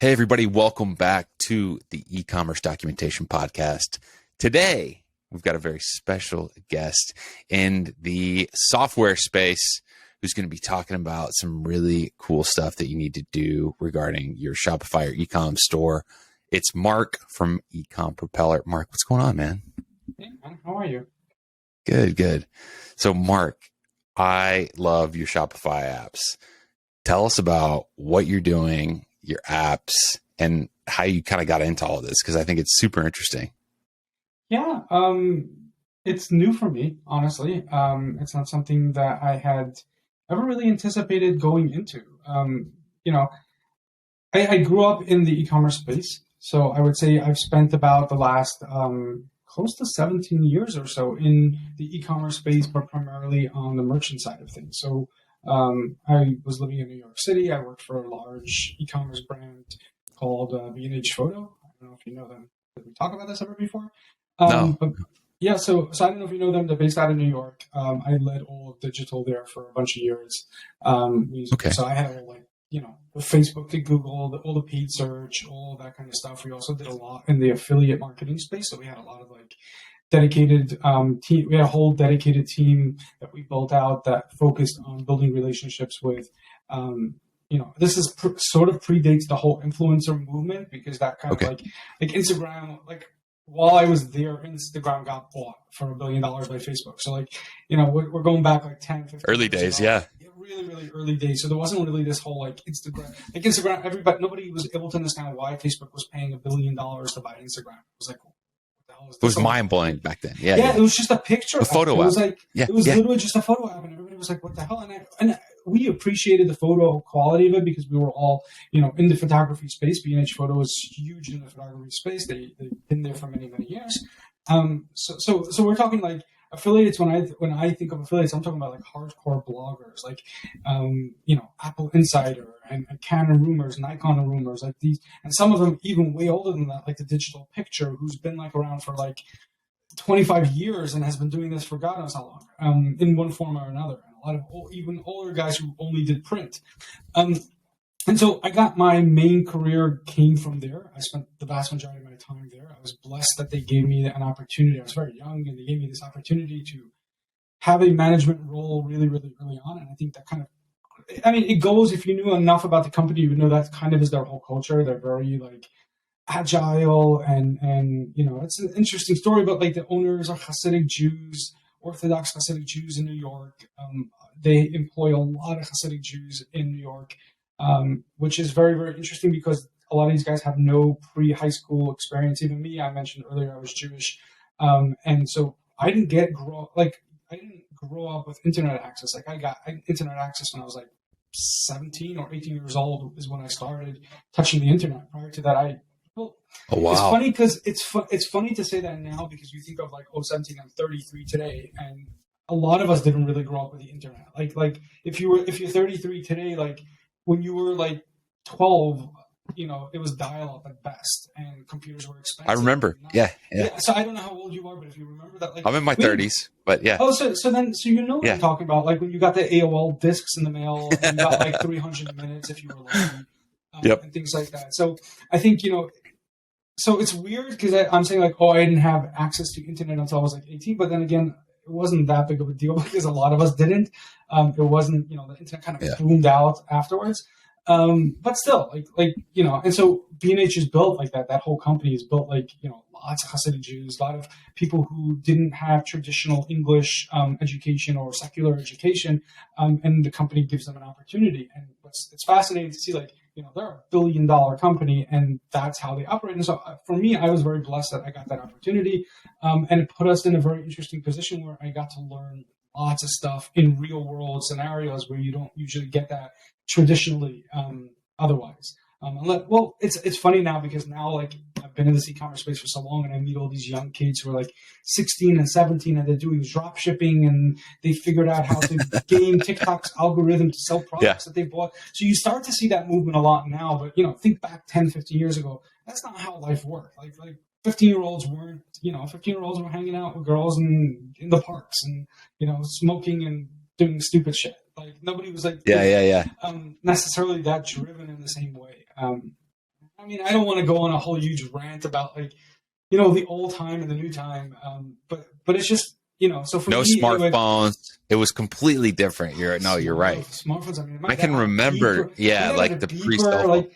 Hey, everybody. Welcome back to the e-commerce documentation podcast. Today, we've got a very special guest in the software space who's going to be talking about some really cool stuff that you need to do regarding your Shopify or e-com store. It's Marc from Ecom Propeller. Marc, what's going on, man? Hey, man. How are you? Good. So, Marc, I love your Shopify apps. Tell us about what you're doing, your apps, and how you kind of got into all of this, because I think it's super interesting. Yeah, it's new for me, honestly. It's not something that I had ever really anticipated going into. I grew up in the e-commerce space, so I would say I've spent about the last close to 17 years or so in the e-commerce space, but primarily on the merchant side of things. So I was living in New York City. I worked for a large e-commerce brand called B&H Photo. I don't know if you know them. Did we talk about this ever before? No. But yeah, so I don't know if you know them. They're based out of New York. I led all of digital there for a bunch of years. Okay. So I had all the Facebook to Google, all the paid search, all that kind of stuff. We also did a lot in the affiliate marketing space. So we had a lot of dedicated team. We had a whole dedicated team that we built out that focused on building relationships with, this is sort of predates the whole influencer movement, because that kind of like Instagram, while I was there, Instagram got bought for $1 billion by Facebook. So we're going back 10, 15 early days. Yeah. Really, really early days. So there wasn't really this whole Instagram, nobody was able to understand why Facebook was paying $1 billion to buy Instagram. It was like, it was mind blowing back then. Yeah, it was just a picture. A photo app. It was literally just a photo app, and everybody was like, "What the hell?" And we appreciated the photo quality of it because we were all, in the photography space. B&H Photo is huge in the photography space. They've been there for many, many years. So we're talking affiliates. When I think of affiliates, I'm talking about hardcore bloggers, Apple Insider and Canon Rumors, Nikon Rumors, these, and some of them even way older than that, like the Digital Picture, who's been around for 25 years and has been doing this for God knows how long, in one form or another. And a lot of even older guys who only did print. And so my main career came from there. I spent the vast majority of my time there. I was blessed that they gave me an opportunity. I was very young, and they gave me this opportunity to have a management role really, really early on. And I think that it goes, if you knew enough about the company, you would know that kind of is their whole culture. They're very agile, and it's an interesting story. But the owners are Hasidic Jews, Orthodox Hasidic Jews in New York. They employ a lot of Hasidic Jews in New York. Which is very, very interesting because a lot of these guys have no pre-high school experience. Even me, I mentioned earlier, I was Jewish. And so I didn't grow up with internet access. I got internet access when I was 17 or 18 years old is when I started touching the internet. Prior to that, oh, wow. It's funny because it's funny to say that now, because you think of 17, I'm 33 today, and a lot of us didn't really grow up with the internet. If you're 33 today, when you were 12, it was dial-up at best, and computers were expensive. I remember. Yeah. So I don't know how old you are, but if you remember that, I'm in my 30s, but yeah. Oh, so what I'm talking about, when you got the AOL discs in the mail, and you got 300 minutes if you were lucky, and things like that. So I think so it's weird because I'm saying I didn't have access to internet until I was 18, but then again, it wasn't that big of a deal because a lot of us didn't. It wasn't, the internet kind of boomed out afterwards. But still, and so B&H is built like that. That whole company is built lots of Hasidic Jews, a lot of people who didn't have traditional English education or secular education, and the company gives them an opportunity. And it's fascinating to see, they're a $1 billion company, and that's how they operate. And so for me, I was very blessed that I got that opportunity, and it put us in a very interesting position where I got to learn lots of stuff in real world scenarios where you don't usually get that traditionally otherwise. It's funny now because now I've been in this e-commerce space for so long, and I meet all these young kids who are 16 and 17, and they're doing drop shipping, and they figured out how to game TikTok's algorithm to sell products that they bought. So you start to see that movement a lot now, but think back 10, 15 years ago, that's not how life worked. 15-year-olds weren't, 15-year-olds were hanging out with girls in the parks and, smoking and doing stupid shit. Nobody was necessarily that driven in the same way. I mean, I don't want to go on a whole huge rant about like, you know, the old time and the new time. But it's just, you know, so for No me, smartphones. It was completely different. You're right. smartphones. I mean, my I dad can had a remember, beeper. My yeah, dad had like a the pre-cell beeper. phone. Like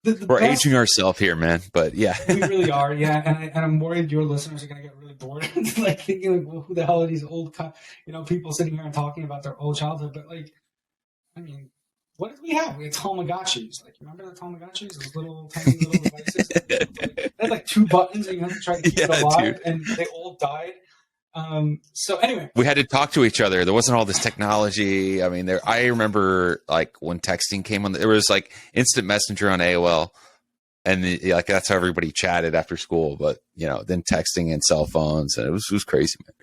the We're best. aging ourselves here, man. But yeah, We really are, yeah. And I'm worried your listeners are going to get really bored, like thinking like, well, who the hell are these old, you know, people sitting here and talking about their old childhood? But like, I mean, what did we have? We had Tamagotchis. Like, remember the Tamagotchis? Those little tiny little devices. They had like 2 buttons, and you had to try to keep it yeah, alive, dude. and they all died. So anyway, We had to talk to each other. There wasn't all this technology. I mean, I remember like when texting came on. There was like instant messenger on AOL, and like that's how everybody chatted after school. But you know, then texting and cell phones, and it was crazy, man.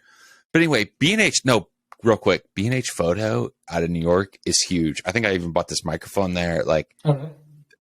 But anyway, B&H. No, real quick, B&H Photo out of New York is huge. I think I even bought this microphone there. Like, okay.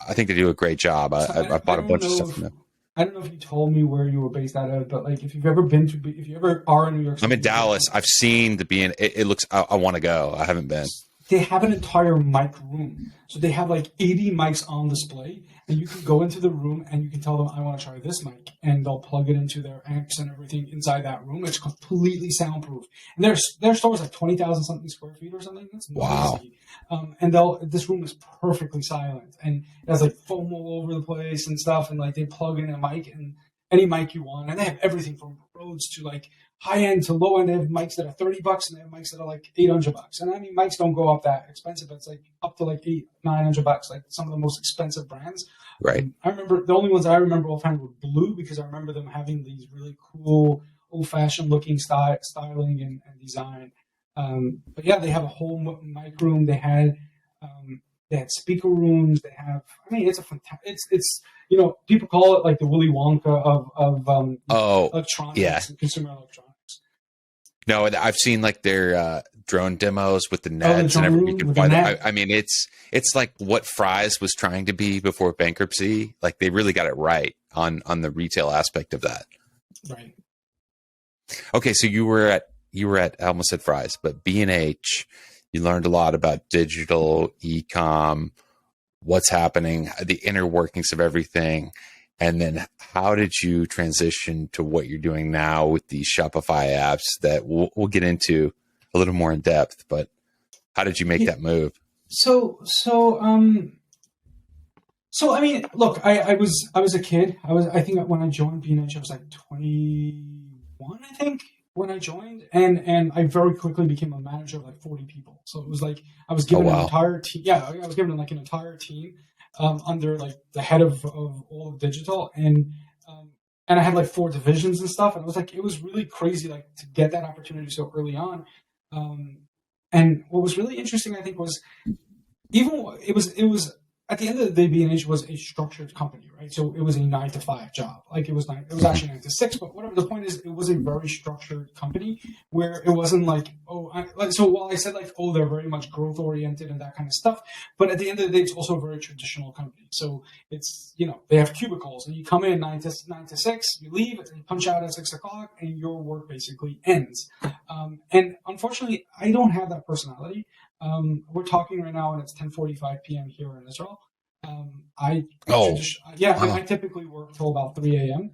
I think they do a great job. So I bought a bunch of stuff from them. I don't know if you told me where you were based out of, but like if you ever are in New York City, I'm in Dallas. I've seen the B&H. It looks. I want to go. I haven't been. they have an entire mic room. So they have like 80 mics on display, and you can go into the room and you can tell them, I want to try this mic, and they'll plug it into their amps and everything inside that room. It's completely soundproof. And their store is like 20,000 something square feet or something. It's noisy. Wow. And this room is perfectly silent, and it has like foam all over the place and stuff. And like they plug in a mic and any mic you want, and they have everything from Rhodes to like high end to low end. They have mics that are $30, and they have mics that are like $800. And I mean, mics don't go up that expensive, but it's like up to like $900, like some of the most expensive brands. Right. I remember the only ones I remember offhand were Blue, because I remember them having these really cool, old fashioned looking styling and design. But yeah, they have a whole mic room. They had speaker rooms. They have. I mean, it's a fantastic. It's you know, people call it like the Willy Wonka of electronics, yeah, and consumer electronics. No, I've seen like their drone demos with the nets and everything. You can fly I mean, it's like what Fry's was trying to be before bankruptcy. Like they really got it right on the retail aspect of that. Right. Okay, so you were at I almost said Fry's, but B&H. You learned a lot about digital, e-com, what's happening, the inner workings of everything. And then how did you transition to what you're doing now with these Shopify apps that we'll get into a little more in depth, but how did you make that move? So I mean, look, I was a kid. I think when I joined B&H, I was like 21, I think, when I joined, and I very quickly became a manager of like 40 people. So it was like I was given an entire team. Yeah, I was given like an entire team under like the head of all of digital, and I had like 4 divisions and stuff. And it was like, it was really crazy, like to get that opportunity so early on. And what was really interesting, I think, was even it was at the end of the day, B&H was a structured company, right? So it was a 9-to-5 job. Like it was actually 9-to-6, but whatever. The point is, it was a very structured company where it wasn't like, so while I said like, they're very much growth oriented and that kind of stuff, but at the end of the day, it's also a very traditional company. So it's, you know, they have cubicles, and you come in 9 to 6, you leave, and you punch out at 6 o'clock, and your work basically ends. And unfortunately, I don't have that personality. We're talking right now, and it's 10:45 p.m. here in Israel. I typically work till about 3 a.m.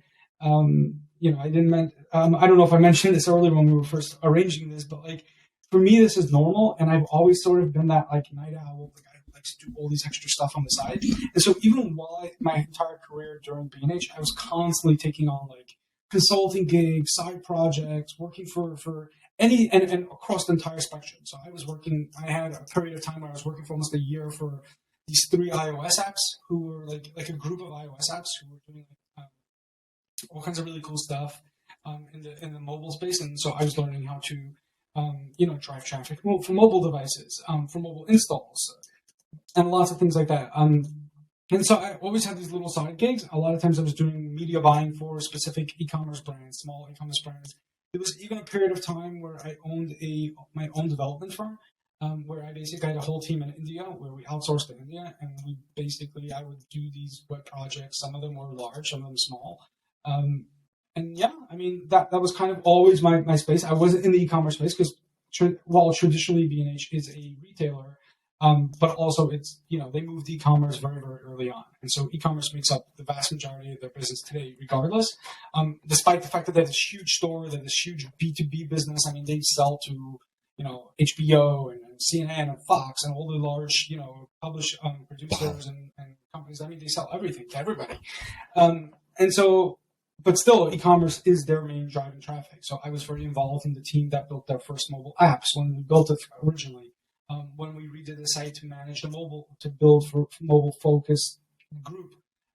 You know, I don't know if I mentioned this earlier when we were first arranging this, but like for me, this is normal, and I've always sort of been that like night owl, the guy who likes to do all these extra stuff on the side. And so even while my entire career during B&H, I was constantly taking on like consulting gigs, side projects, working for any and across the entire spectrum. So I had a period of time where I was working for almost a year for these 3 iOS apps, who were like a group of iOS apps who were doing all kinds of really cool stuff in the mobile space. And so I was learning how to drive traffic for mobile devices, for mobile installs, and lots of things like that. And so I always had these little side gigs. A lot of times I was doing media buying for specific e-commerce brands, small e-commerce brands. There was even a period of time where I owned my own development firm, where I basically had a whole team in India, where we outsourced to India, and I would do these web projects. Some of them were large, some of them small. And yeah, I mean, that was kind of always my space. I wasn't in the e-commerce space because while traditionally B&H is a retailer, But also it's, they moved e-commerce very, very early on. And so e-commerce makes up the vast majority of their business today, regardless. Despite the fact that they have this huge store, they have this huge B2B business. I mean, they sell to, HBO and CNN and Fox and all the large, producers and companies. I mean, they sell everything to everybody. But still, e-commerce is their main driving traffic. So I was very involved in the team that built their first mobile apps when we built it originally. When we redid the site to manage to build for mobile-focused group,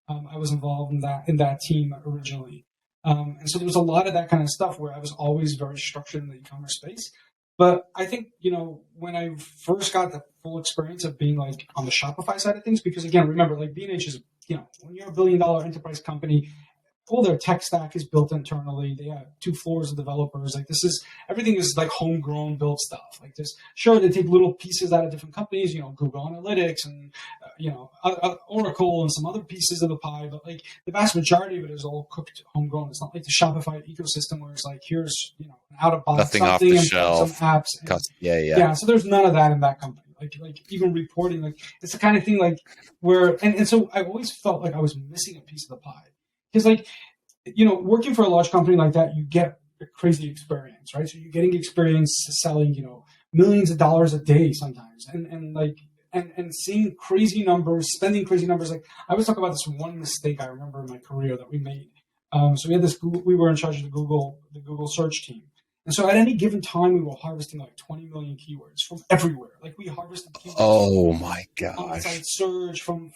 I was involved in that team originally. And so there was a lot of that kind of stuff where I was always very structured in the e-commerce space. But I think, when I first got the full experience of being like on the Shopify side of things, because again, remember, like B&H is, when you're a $1 billion enterprise company, all their tech stack is built internally. They have 2 floors of developers. Like everything is like homegrown built stuff. Like they take little pieces out of different companies, Google Analytics and, Oracle and some other pieces of the pie. But like the vast majority of it is all cooked homegrown. It's not like the Shopify ecosystem where it's like, here's, an out of box nothing off something the and shelf. some apps. And, yeah. So there's none of that in that company. Like even reporting, like it's the kind of thing like where, and so I always felt like I was missing a piece of the pie. Because working for a large company like that, you get a crazy experience, right? So you're getting experience selling, millions of dollars a day sometimes. And seeing crazy numbers, spending crazy numbers. Like I always talk about this one mistake I remember in my career that we made. So we had we were in charge of the Google search team. And so at any given time, we were harvesting like 20 million keywords from everywhere. Like we harvested keywords. Oh my gosh. On-site search from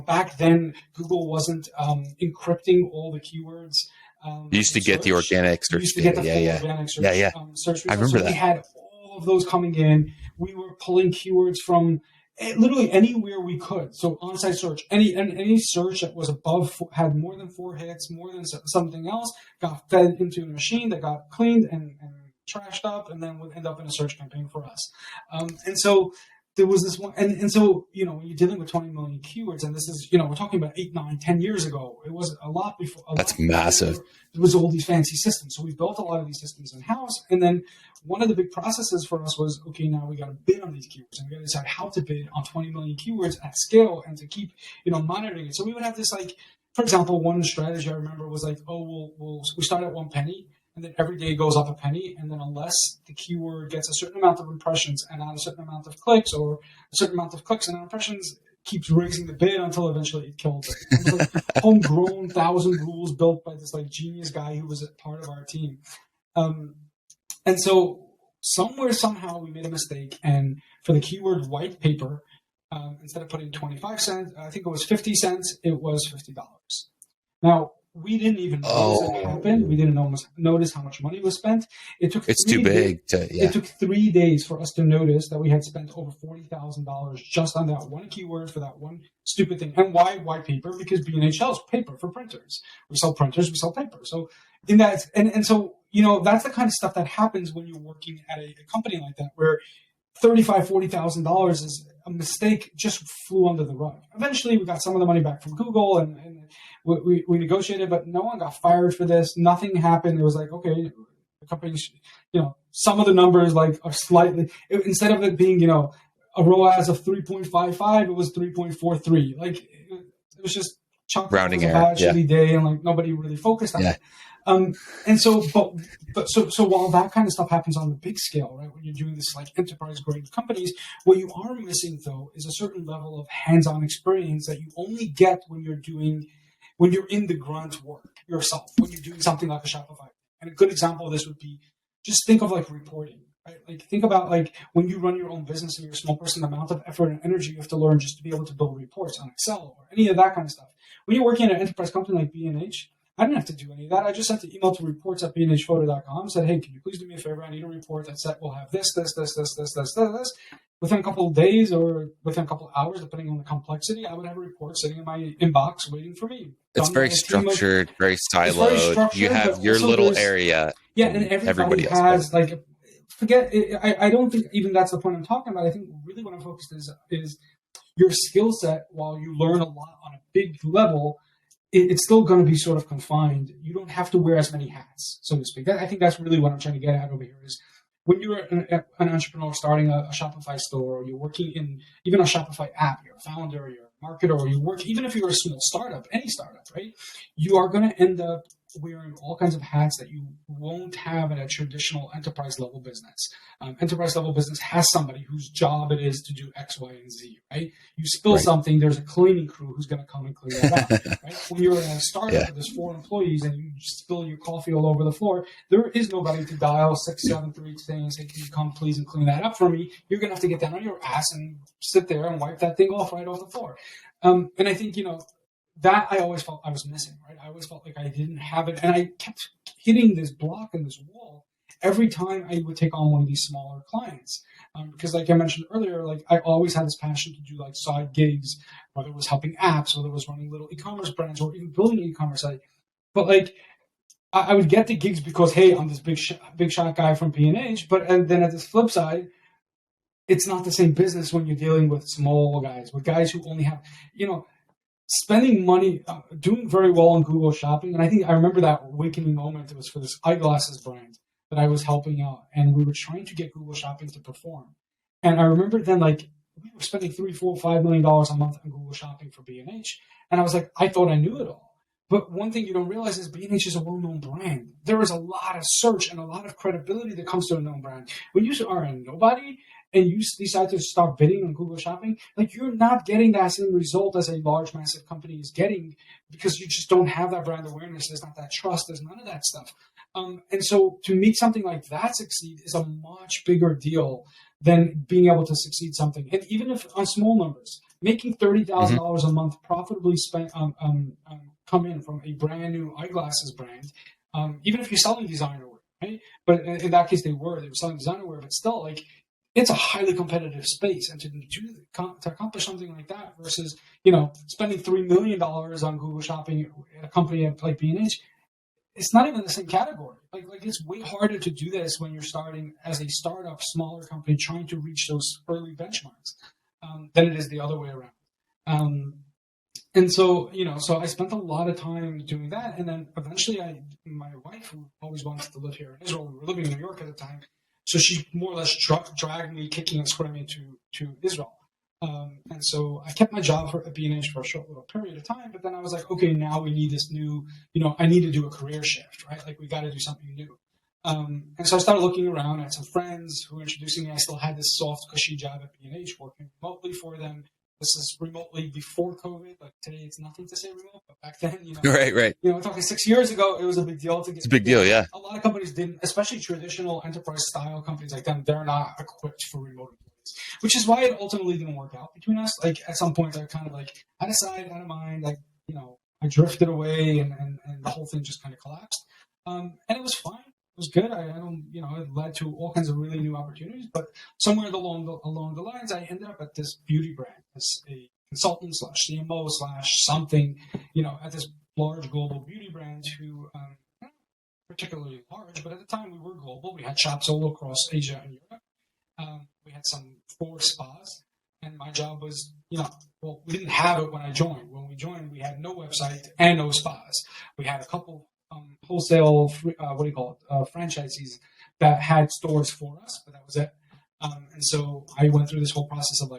back then, Google wasn't encrypting all the keywords. You used to get the organic search. Organic search. Search I remember that. We had all of those coming in. We were pulling keywords from literally anywhere we could. So on-site search, any search that was had more than 4 hits, more than something else, got fed into a machine that got cleaned and trashed up, and then would end up in a search campaign for us. And so there was this one, and so when you're dealing with 20 million keywords, and this is we're talking about 8, 9, 10 years ago. It was a lot before. That's massive. There was all these fancy systems, so we built a lot of these systems in house, and then one of the big processes for us was, okay, now we got to bid on these keywords, and we got to decide how to bid on 20 million keywords at scale, and to keep monitoring it. So we would have this for example, one strategy I remember was like, we start at 1 penny. And then every day it goes up a penny. And then unless the keyword gets a certain amount of impressions and not a certain amount of clicks, or a certain amount of clicks and impressions, keeps raising the bid until eventually it kills it. It was like homegrown 1,000 rules built by this genius guy who was a part of our team. And so somehow we made a mistake. And for the keyword white paper, instead of putting 25 cents, I think it was 50 cents, it was $50. Now, we didn't even notice it happened. We didn't notice how much money was spent. It's too big. It took 3 days for us to notice that we had spent over $40,000 just on that one keyword for that one stupid thing. And why paper? Because B&H sells paper for printers. We sell printers, we sell paper. So in that, and so that's the kind of stuff that happens when you're working at a company like that, where $35,000, $40,000 is a mistake, just flew under the rug. Eventually, we got some of the money back from Google, and we negotiated, but no one got fired for this. Nothing happened. It was like, okay, the company, some of the numbers are slightly, instead of it being, a ROAS of 3.55, it was 3.43. It was just rounding error. Bad, shitty day, and nobody really focused on it. And so, so while that kind of stuff happens on the big scale, right, when you're doing this enterprise grade companies, what you are missing though is a certain level of hands-on experience that you only get when you're in the grunt work yourself, when you're doing something like a Shopify. And a good example of this would be, just think of reporting, right? Think about when you run your own business and you're a small person, the amount of effort and energy you have to learn just to be able to build reports on Excel or any of that kind of stuff. When you're working at an enterprise company like B&H, I didn't have to do any of that. I just sent an email to reports@bnhphoto.com, said, hey, can you please do me a favor? I need a report that said we'll have this. Within a couple of days or within a couple of hours, depending on the complexity, I would have a report sitting in my inbox waiting for me. It's very structured, very siloed. You have your little area. Yeah, and everybody has forget it. I don't think even that's the point I'm talking about. I think really what I'm focused is your skill set. While you learn a lot on a big level, it's still going to be sort of confined. You don't have to wear as many hats, so to speak. I think that's really what I'm trying to get at over here is when you're an entrepreneur starting a Shopify store, or you're working in even a Shopify app, you're a founder, you're a marketer, or you work, even if you're a small startup, any startup, right? You are going to end up wearing all kinds of hats that you won't have in a traditional enterprise level business. Enterprise level business has somebody whose job it is to do X, Y, and Z, right? You spill something, there's a cleaning crew who's going to come and clean that up, right? When you're in a startup with there's 4 employees and you spill your coffee all over the floor, there is nobody to dial 6, 7, 3 things and say, can you come please and clean that up for me? You're going to have to get down on your ass and sit there and wipe that thing off right off the floor. And I think, that I always felt I was missing, right? I always felt like I didn't have it. And I kept hitting this block and this wall every time I would take on one of these smaller clients. Because like I mentioned earlier, like I always had this passion to do like side gigs, whether it was helping apps, whether it was running little e-commerce brands or even building an e-commerce site. But like I would get the gigs because, hey, I'm this big shot guy from P&H. And then at this flip side, it's not the same business when you're dealing with small guys, with guys who only have, spending money, doing very well on Google Shopping. And I think I remember that awakening moment. It was for this eyeglasses brand that I was helping out. And we were trying to get Google Shopping to perform. And I remember then, like, we were spending $3, $4, $5 million a month on Google Shopping for B&H. And I was like, I thought I knew it all. But one thing you don't realize is B&H is a well-known brand. There is a lot of search and a lot of credibility that comes to a known brand. When you are a nobody and you decide to start bidding on Google Shopping, like you're not getting that same result as a large, massive company is getting because you just don't have that brand awareness. There's not that trust. There's none of that stuff. And so to make something like that succeed is a much bigger deal than being able to succeed something. And even if on small numbers, making $30,000 a month profitably spent come in from a brand new eyeglasses brand, even if you're selling designer wear, right? But in that case, they were selling designer wear, but still, like, it's a highly competitive space, and to accomplish something like that versus spending $3 million on Google Shopping at a company like B&H, it's not even the same category. Like it's way harder to do this when you're starting as a startup, smaller company trying to reach those early benchmarks than it is the other way around. And so, so I spent a lot of time doing that. And then eventually my wife, who always wanted to live here in Israel, we were living in New York at the time. So she more or less dragged me kicking and screaming to Israel. And so I kept my job at B&H for a short little period of time. But then I was like, okay, now we need this new, I need to do a career shift, right? Like we got to do something new. And so I started looking around. I had some friends who were introducing me. I still had this soft, cushy job at B&H working remotely for them. This is remotely before COVID. Like today, it's nothing to say remote, but back then, right. We're talking 6 years ago, it was a big deal to get. It's a big deal, yeah. A lot of companies didn't, especially traditional enterprise style companies like them. They're not equipped for remote employees, which is why it ultimately didn't work out between us. Like at some point, I kind of like out of sight, out of mind. Like I drifted away, and the whole thing just kind of collapsed. And it was fine. It was good. It led to all kinds of really new opportunities. But somewhere along the lines, I ended up at this beauty brand, as a consultant / CMO / something, at this large global beauty brand who, not particularly large, but at the time we were global. We had shops all across Asia and Europe. We had some 4 spas, and my job was, we didn't have it when I joined. When we joined, we had no website and no spas. We had a couple wholesale, franchisees that had stores for us, but that was it. And so I went through this whole process of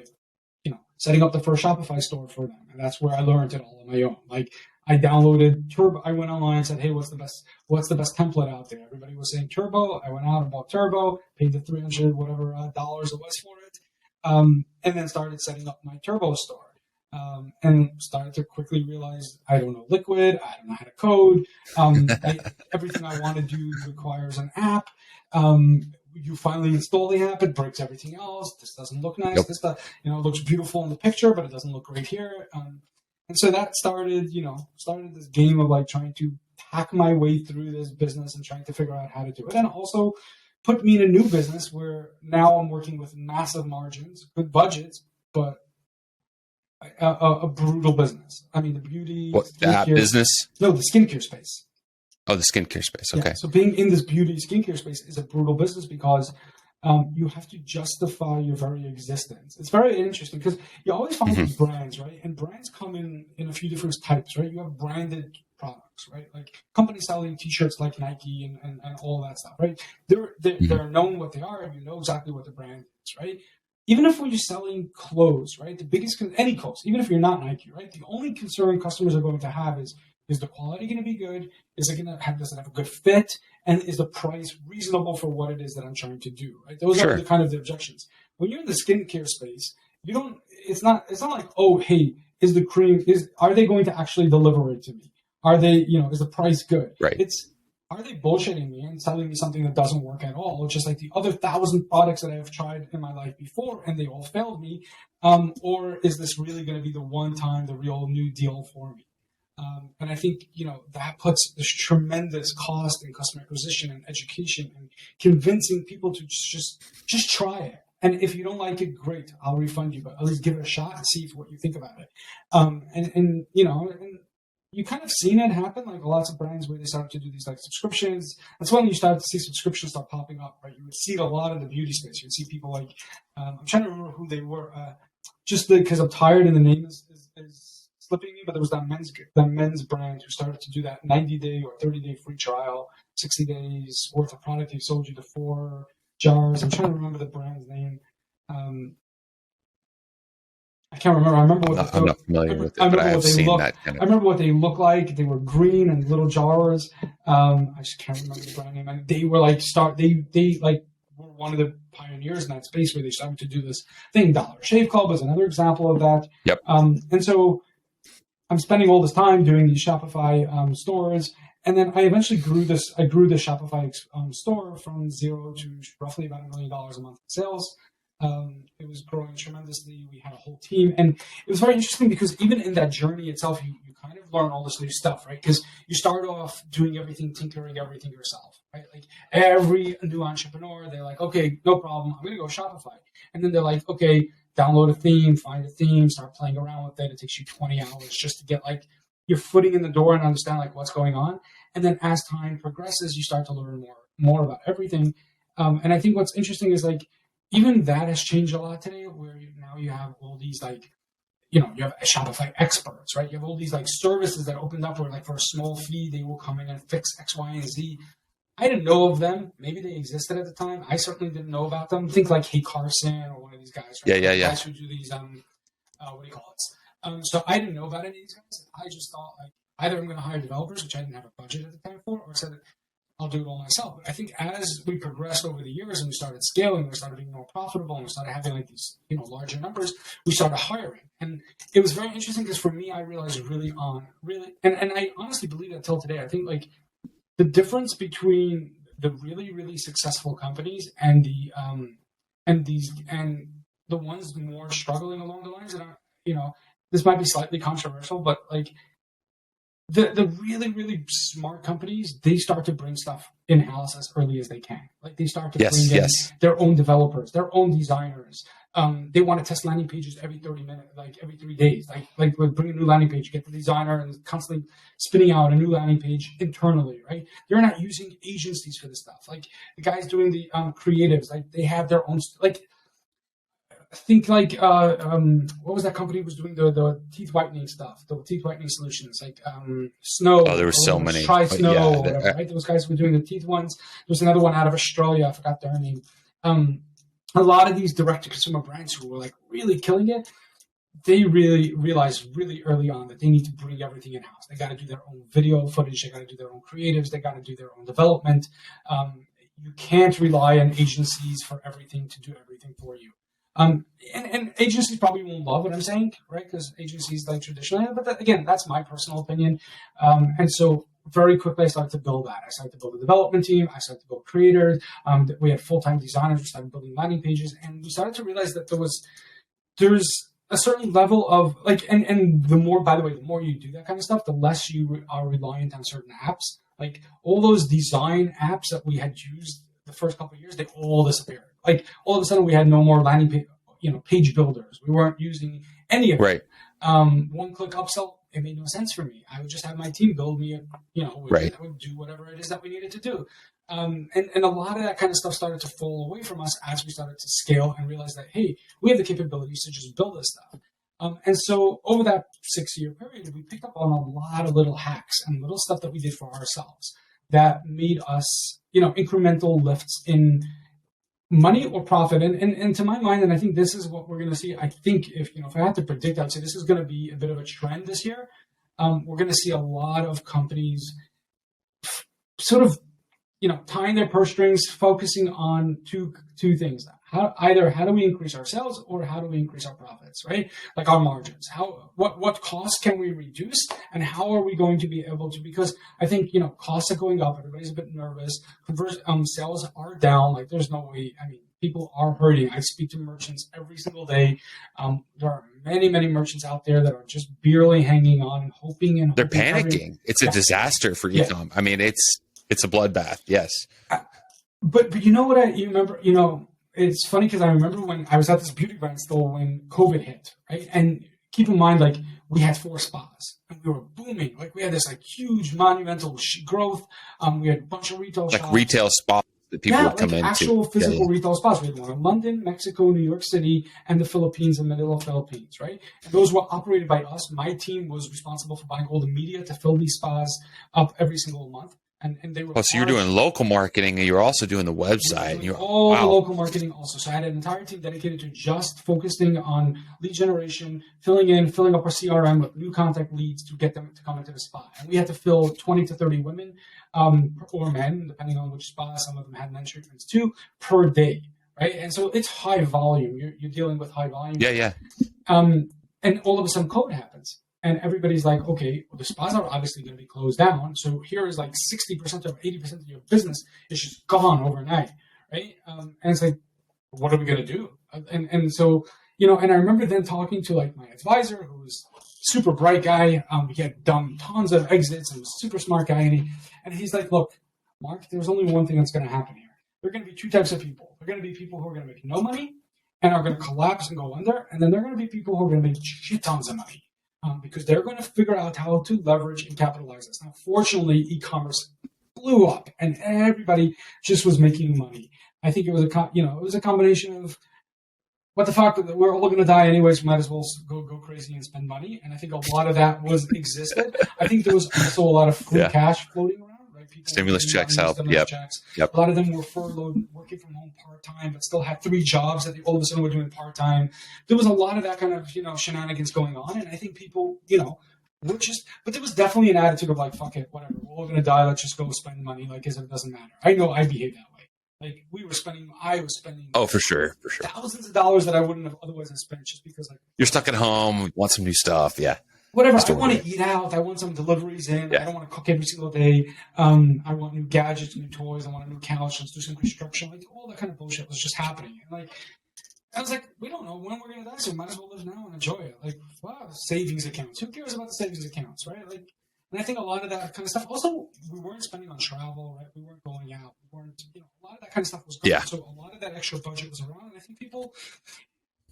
setting up the first Shopify store for them. And that's where I learned it all on my own. Like I downloaded Turbo. I went online and said, hey, what's the best template out there? Everybody was saying Turbo. I went out and bought Turbo, paid the $300 dollars it was for it. And then started setting up my Turbo store. And started to quickly realize I don't know Liquid, I don't know how to code. Everything I want to do requires an app. You finally install the app, it breaks everything else. This doesn't look nice. Yep. This stuff, it looks beautiful in the picture, but it doesn't look great here. And so that started this game of like trying to hack my way through this business and trying to figure out how to do it. And also put me in a new business where now I'm working with massive margins, good budgets, but a brutal business. I mean, the beauty... What, the app business? No, the skincare space. Oh, the skincare space. Okay. Yeah, so being in this beauty skincare space is a brutal business because you have to justify your very existence. It's very interesting because you always find these brands, right? And brands come in a few different types, right? You have branded products, right? Like companies selling t-shirts like Nike and all that stuff, right? They're known what they are, and you know exactly what the brand is, right? Even if when you're selling clothes, right? The biggest, any clothes, even if you're not Nike, right? The only concern customers are going to have is the quality going to be good? Is it going to have, does it have a good fit? And is the price reasonable for what it is that I'm trying to do, right? Those are the kind of the objections. When you're in the skincare space, it's not like, oh, hey, are they going to actually deliver it to me? Are they, is the price good? Right. Are they bullshitting me and telling me something that doesn't work at all? Just like the other 1,000 products that I've tried in my life before and they all failed me. Or is this really going to be the one time, the real new deal for me? And I think, that puts this tremendous cost in customer acquisition and education and convincing people to just try it. And if you don't like it, great, I'll refund you, but at least give it a shot and see what you think about it. And you kind of seen it happen, like lots of brands where they started to do these like subscriptions. That's when you started to see subscriptions start popping up, right? You would see it a lot in the beauty space. You'd see people like, I'm trying to remember who they were, just because I'm tired and the name is slipping me, but there was that men's brand who started to do that 90-day or 30-day free trial, 60 days worth of product. They sold you the 4 jars. I'm trying to remember the brand's name. I can't remember. I remember what I'm not familiar with it, but I have seen that kind of. I remember what they look like. They were green and little jars. I just can't remember the brand name. And they were like they were one of the pioneers in that space where they started to do this thing. Dollar Shave Club is another example of that. Yep. And so I'm spending all this time doing these Shopify stores. And then I eventually grew the Shopify store from 0 to roughly about $1 million a month in sales. It was growing tremendously. We had a whole team. And it was very interesting because even in that journey itself, you kind of learn all this new stuff, right? Because you start off doing tinkering everything yourself, right? Like every new entrepreneur, they're like, okay, no problem. I'm going to go Shopify. And then they're like, okay, download a theme, find a theme, start playing around with it. It takes you 20 hours just to get like your footing in the door and understand like what's going on. And then as time progresses, you start to learn more about everything. And I think what's interesting is like, even that has changed a lot today, where now you have all these like, you have Shopify experts, right? You have all these like services that opened up where like for a small fee, they will come in and fix X, Y, and Z. I didn't know of them. Maybe they existed at the time. I certainly didn't know about them. Think like Hey Carson or one of these guys, right? Yeah. Guys who do these, what do you call it? So I didn't know about any of these guys. I just thought like either I'm going to hire developers, which I didn't have a budget at the time for, or I said I'll do it all myself. But I think as we progressed over the years and we started scaling, we started being more profitable, and we started having like these, larger numbers, we started hiring. And it was very interesting because for me, I realized and I honestly believe that till today. I think like the difference between the really, really successful companies and the ones more struggling along the lines that are, this might be slightly controversial, but like the really, really smart companies, they start to bring stuff in-house as early as they can. Like they start to bring in their own developers, their own designers. They want to test landing pages every 30 minutes, like every 3 days. Like bring a new landing page, get the designer and constantly spinning out a new landing page internally, right? They're not using agencies for this stuff. Like the guys doing the creatives, like they have their own, like think like what was that company was doing the teeth whitening stuff, the teeth whitening solutions, like Snow. Oh, there were so many. Try Snow, or whatever, right? Those guys were doing the teeth ones. There's another one out of Australia. I forgot their name. A lot of these direct-to-consumer brands who were like really killing it, they really realized really early on that they need to bring everything in-house. They got to do their own video footage. They got to do their own creatives. They got to do their own development. You can't rely on agencies for everything to do everything for you. And agencies probably won't love what I'm saying, right? Because agencies like traditionally, but again, that's my personal opinion. And so very quickly, I started to build that. I started to build a development team. I started to build creators. We had full-time designers. We started building landing pages, and we started to realize that there's a certain level of like, and the more, by the way, the more you do that kind of stuff, the less you are reliant on certain apps. Like all those design apps that we had used the first couple of years, they all disappeared. Like all of a sudden we had no more landing page, page builders. We weren't using any of it. Right. One-click upsell, it made no sense for me. I would just have my team build me that would do whatever it is that we needed to do. And a lot of that kind of stuff started to fall away from us as we started to scale and realize that, hey, we have the capabilities to just build this stuff. And so over that 6-year period, we picked up on a lot of little hacks and little stuff that we did for ourselves that made us, incremental lifts in money or profit. And to my mind, and I think this is what we're going to see. I think if I had to predict, I'd say this is going to be a bit of a trend this year. We're going to see a lot of companies sort of, tying their purse strings, focusing on two things. How do we increase our sales, or how do we increase our profits, right? Like our margins. What costs can we reduce, and how are we going to be able to? Because I think costs are going up. Everybody's a bit nervous. Sales are down. Like there's no way. I mean, people are hurting. I speak to merchants every single day. There are many merchants out there that are just barely hanging on and hoping and they're panicking. It's a disaster for ecom. I mean, it's a bloodbath. Yes. But you know what? You remember? It's funny because I remember when I was at this beauty brand store when COVID hit, right? And keep in mind, like we had 4 spas and we were booming. Like we had this huge monumental growth. We had a bunch of retail shops. Like retail spas that people would come into. Actual physical retail spas. We had one in London, Mexico, New York City, and the Philippines, in Manila, Philippines, right? And those were operated by us. My team was responsible for buying all the media to fill these spas up every single month. And they were so you're doing local marketing, and you're also doing the website. The local marketing also. So I had an entire team dedicated to just focusing on lead generation, filling up our CRM with new contact leads to get them to come into the spa. And we had to fill 20 to 30 women or men, depending on which spa. Some of them had men's treatments too, per day, right? And so it's high volume. You're dealing with high volume. Yeah. And all of a sudden, COVID happens. And everybody's like, okay, well, the spas are obviously going to be closed down. So here is like 60% or 80% of your business is just gone overnight, right? And it's like, what are we going to do? And so, and I remember then talking to like my advisor, who was a super bright guy. He had done tons of exits and was a super smart guy. And he's like, look, Mark, there's only one thing that's going to happen here. There are going to be 2 types of people. There are going to be people who are going to make no money and are going to collapse and go under. And then there are going to be people who are going to make shit tons of money. Because they're going to figure out how to leverage and capitalize this. Now, fortunately, e-commerce blew up, and everybody just was making money. I think it was a combination of what the fuck, we're all going to die anyways. Might as well go crazy and spend money. And I think a lot of that existed. I think there was also a lot of free cash floating around. Right? People stimulus checks help. Yep. A lot of them were furloughed, working from home part-time, but still had 3 jobs that they all of a sudden were doing part-time. There was a lot of that kind of, shenanigans going on. And I think people, but there was definitely an attitude of like, fuck it, whatever. We're all going to die. Let's just go spend money. Like, as if it doesn't matter. I know I behave that way. Like I was spending. Oh, for sure. Thousands of dollars that I wouldn't have otherwise have spent just because you're stuck at home, want some new stuff. Yeah. Whatever. I want to eat out. I want some deliveries in. Yeah. I don't want to cook every single day. I want new gadgets, new toys. I want a new couch. Let's do some construction. Like all that kind of bullshit was just happening. And I was like, we don't know when we're going to die, so we might as well live now and enjoy it. Like, wow, savings accounts. Who cares about the savings accounts, right? And I think a lot of that kind of stuff. Also, we weren't spending on travel, right? We weren't going out. We weren't, a lot of that kind of stuff was gone. Yeah. So a lot of that extra budget was around. And I think people,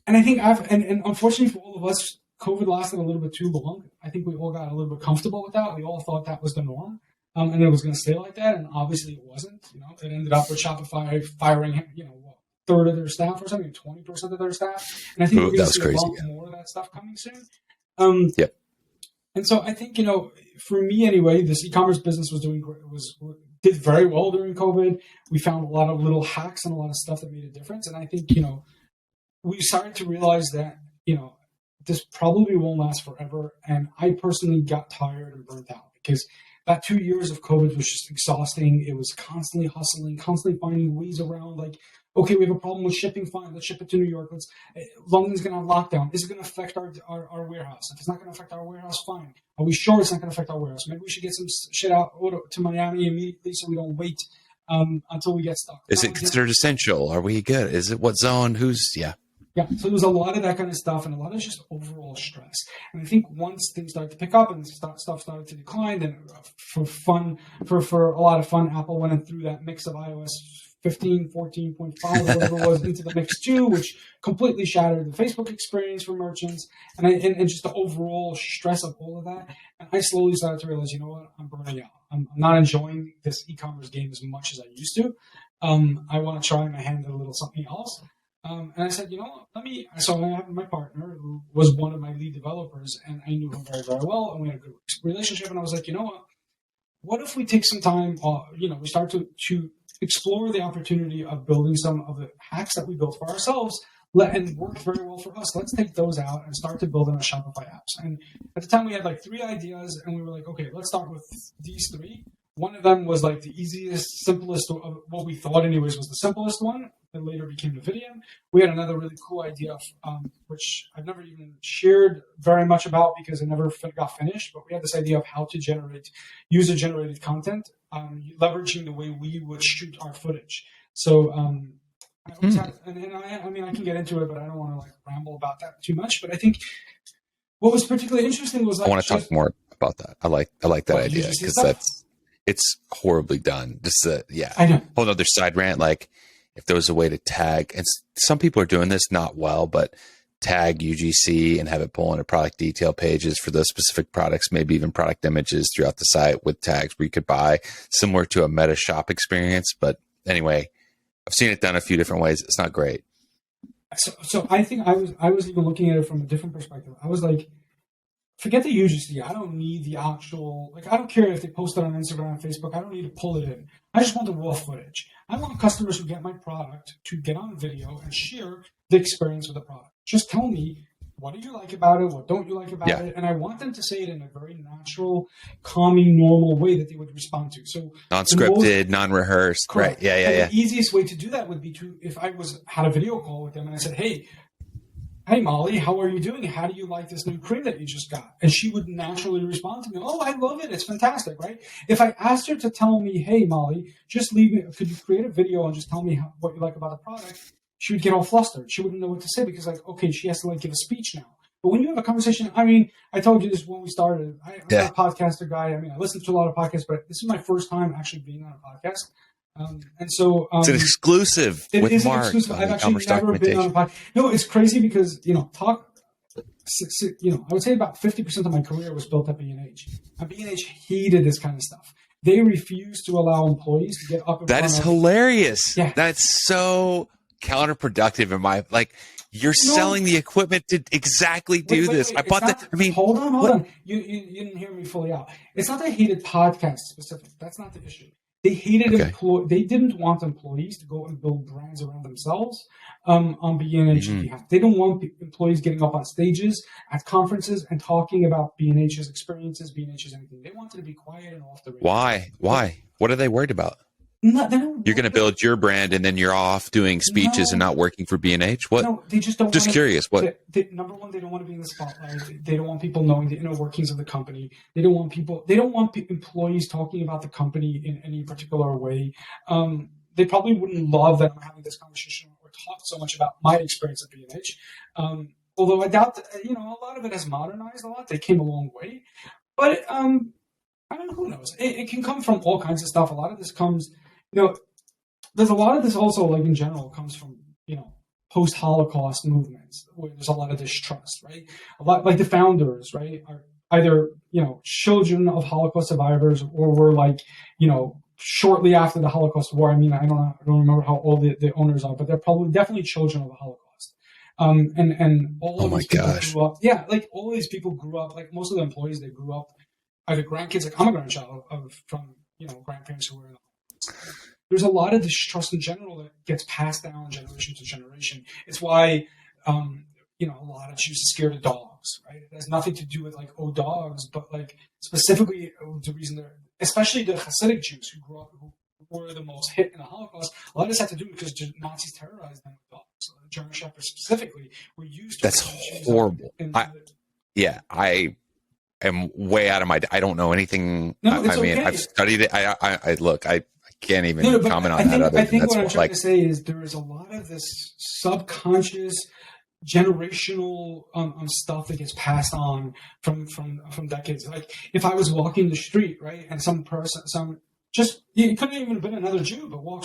and unfortunately for all of us, COVID lasted a little bit too long. I think we all got a little bit comfortable with that. We all thought that was the norm, and it was going to stay like that. And obviously, it wasn't. It ended up with Shopify firing, a third of their staff or something, 20% of their staff. And I think we're going to see a lot more of that stuff coming soon. Yep. And so I think for me anyway, this e-commerce business was doing great. Did very well during COVID. We found a lot of little hacks and a lot of stuff that made a difference. And I think we started to realize that this probably won't last forever. And I personally got tired and burnt out because that 2 years of COVID was just exhausting. It was constantly hustling, constantly finding ways around. Like, okay, we have a problem with shipping. Fine, let's ship it to New York. London's going to have lockdown. Is it going to affect our warehouse? If it's not going to affect our warehouse, fine. Are we sure it's not going to affect our warehouse? Maybe we should get some shit out to Miami immediately so we don't wait until we get stuck. Is it considered essential? Are we good? Is it what zone? Yeah, so there was a lot of that kind of stuff and a lot of just overall stress. And I think once things started to pick up and stuff started to decline, then for a lot of fun, Apple went in through that mix of iOS 15, 14.5, whatever it was, into the mix too, which completely shattered the Facebook experience for merchants and just the overall stress of all of that. And I slowly started to realize, I'm burning out. I'm not enjoying this e-commerce game as much as I used to. I want to try my hand at a little something else. And I said, you know what, so I have my partner who was one of my lead developers, and I knew him very, very well, and we had a good relationship. And I was like, you know what if we take some time, we start to explore the opportunity of building some of the hacks that we built for ourselves and worked very well for us. Let's take those out and start to build them as Shopify apps. And at the time we had like 3 ideas, and we were like, okay, let's start with these 3. One of them was like the easiest, simplest, what we thought anyways was the simplest one. That later became Navidium. We had another really cool idea, which I've never even shared very much about because it never got finished. But we had this idea of how to generate user-generated content, leveraging the way we would shoot our footage. So I always had, I can get into it, but I don't want to like ramble about that too much. But I think what was particularly interesting was like, I want to talk more about that. I like that idea because it's horribly done. Just I know. Whole other side rant. Like if there was a way to tag, and some people are doing this not well, but tag UGC and have it pull into product detail pages for those specific products, maybe even product images throughout the site with tags where you could buy, similar to a meta shop experience. But anyway, I've seen it done a few different ways. It's not great. So I think I was even looking at it from a different perspective. I was like, forget the UGC. I don't need the actual, I don't care if they post it on Instagram and Facebook. I don't need to pull it in. I just want the raw footage. I want customers who get my product to get on video and share the experience with the product. Just tell me, what do you like about it? What don't you like about it? And I want them to say it in a very natural, calming, normal way that they would respond to. So non-scripted, non-rehearsed. Correct. Right. Yeah. The easiest way to do that would be if I had a video call with them and I said, hey, Molly, how are you doing? How do you like this new cream that you just got? And she would naturally respond to me, oh, I love it. It's fantastic, right? If I asked her to tell me, hey, Molly, just leave me, could you create a video and just tell me what you like about the product? She would get all flustered. She wouldn't know what to say because okay, she has to give a speech now. But when you have a conversation, I told you this when we started. I'm not a podcaster guy. I listen to a lot of podcasts, but this is my first time actually being on a podcast. And so it's an exclusive with Marc. I've actually never been on a podcast. No, it's crazy because I would say about 50% of my career was built at B&H. And B&H hated this kind of stuff. They refused to allow employees to get up. That is hilarious. Yeah. That's so counterproductive in my You're selling the equipment to exactly do this. I bought that. Hold on. You didn't hear me fully out. It's not they hated podcasts specific. That's not the issue. They hated They didn't want employees to go and build brands around themselves on B&H's behalf. They don't want employees getting up on stages at conferences and talking about B&H's experiences, B&H's anything. They wanted to be quiet and off the radio. Why? What are they worried about? You're going to build your brand and then you're off doing speeches and not working for B&H? What? No, they just don't. Just curious. What? Number one, they don't want to be in the spotlight. They don't want people knowing the inner workings of the company. They don't want employees talking about the company in any particular way. They probably wouldn't love that I'm having this conversation or talk so much about my experience at B&H. Although I doubt that, a lot of it has modernized a lot. They came a long way, but who knows? It can come from all kinds of stuff. A lot of this comes. There's a lot of this also, in general, comes from, post-Holocaust movements where there's a lot of distrust, right? A lot like the founders, right, are either, children of Holocaust survivors or were shortly after the Holocaust war. I don't remember how old the owners are, but they're definitely children of the Holocaust. And all of these people grew up. Yeah, all of these people grew up, most of the employees, they grew up either grandkids, I'm a grandchild from grandparents who were in the Holocaust. There's a lot of distrust in general that gets passed down generation to generation. It's why, a lot of Jews are scared of dogs, right? It has nothing to do with dogs, but specifically the reason especially the Hasidic Jews who were the most hit in the Holocaust. A lot of this had to do because the Nazis terrorized them with dogs. So the German Shepherds specifically were used to. That's horrible. I am way out of my. I don't know anything. No, it's okay. I've studied it. I can't even comment on that. I think what I'm trying to say is there is a lot of this subconscious generational stuff that gets passed on from decades. If I was walking the street, right, and some person, it couldn't even have been another Jew, but would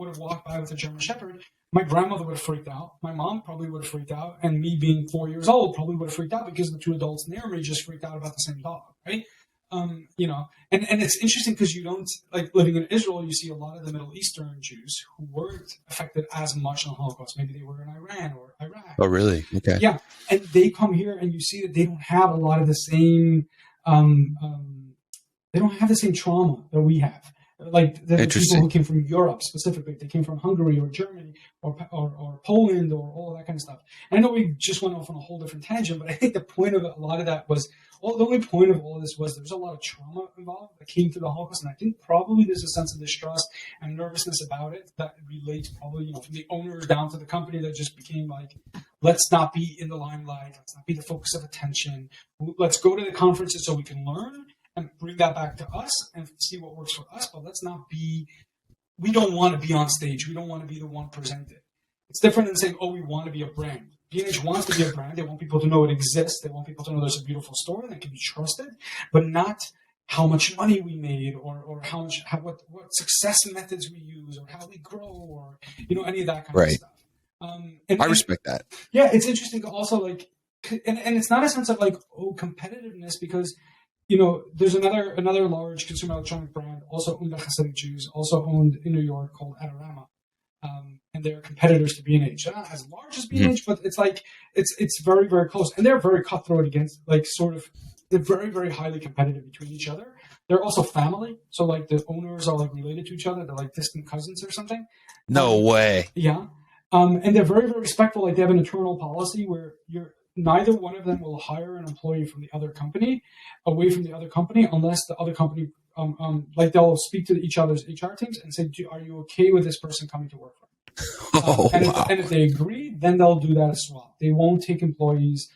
have walked by with a German Shepherd, my grandmother would have freaked out. My mom probably would have freaked out, and me being 4 years old probably would have freaked out because the two adults near me just freaked out about the same dog, right? You know, and it's interesting because you don't, like, living in Israel, you see a lot of the Middle Eastern Jews who weren't affected as much in the Holocaust. Maybe they were in Iran or Iraq. Oh, really? Okay. Yeah, and they come here, and you see that they don't have a lot of the same. They don't have the same trauma that we have. Like the people who came from Europe specifically, they came from Hungary or Germany or Poland or all that kind of stuff. And I know we just went off on a whole different tangent, but I think the point of it, a lot of that was, the only point of all of this was there was a lot of trauma involved that came through the Holocaust. And I think probably there's a sense of distrust and nervousness about it that relates probably, you know, from the owners down to the company that just became like, let's not be in the limelight. Let's not be the focus of attention. Let's go to the conferences so we can learn and bring that back to us and see what works for us. But let's not be, we don't want to be on stage. We don't want to be the one presented. It's different than saying, oh, we want to be a brand. B&H wants to be a brand. They want people to know it exists. They want people to know there's a beautiful store that can be trusted, but not how much money we made or what success methods we use or how we grow or, you know, any of that kind of stuff. I respect that. Yeah, it's interesting also, like, and it's not a sense of like, oh, competitiveness, because, you know, there's another large consumer electronic brand also owned by Hasidic Jews, also owned in New York, called Adorama. And they're competitors to B&H. They're not as large as B&H, but it's like, it's very, very close. And they're very cutthroat against, like, sort of, they're very, very highly competitive between each other. They're also family. So, like, the owners are, like, related to each other. They're, like, distant cousins or something. No way. Yeah. And they're very, very respectful. Like, they have an internal policy where neither one of them will hire an employee from the other company, away from the other company, unless the other company, like, they'll speak to each other's HR teams and say, are you okay with this person coming to work for you? And if they agree, then they'll do that as well. They won't take employees.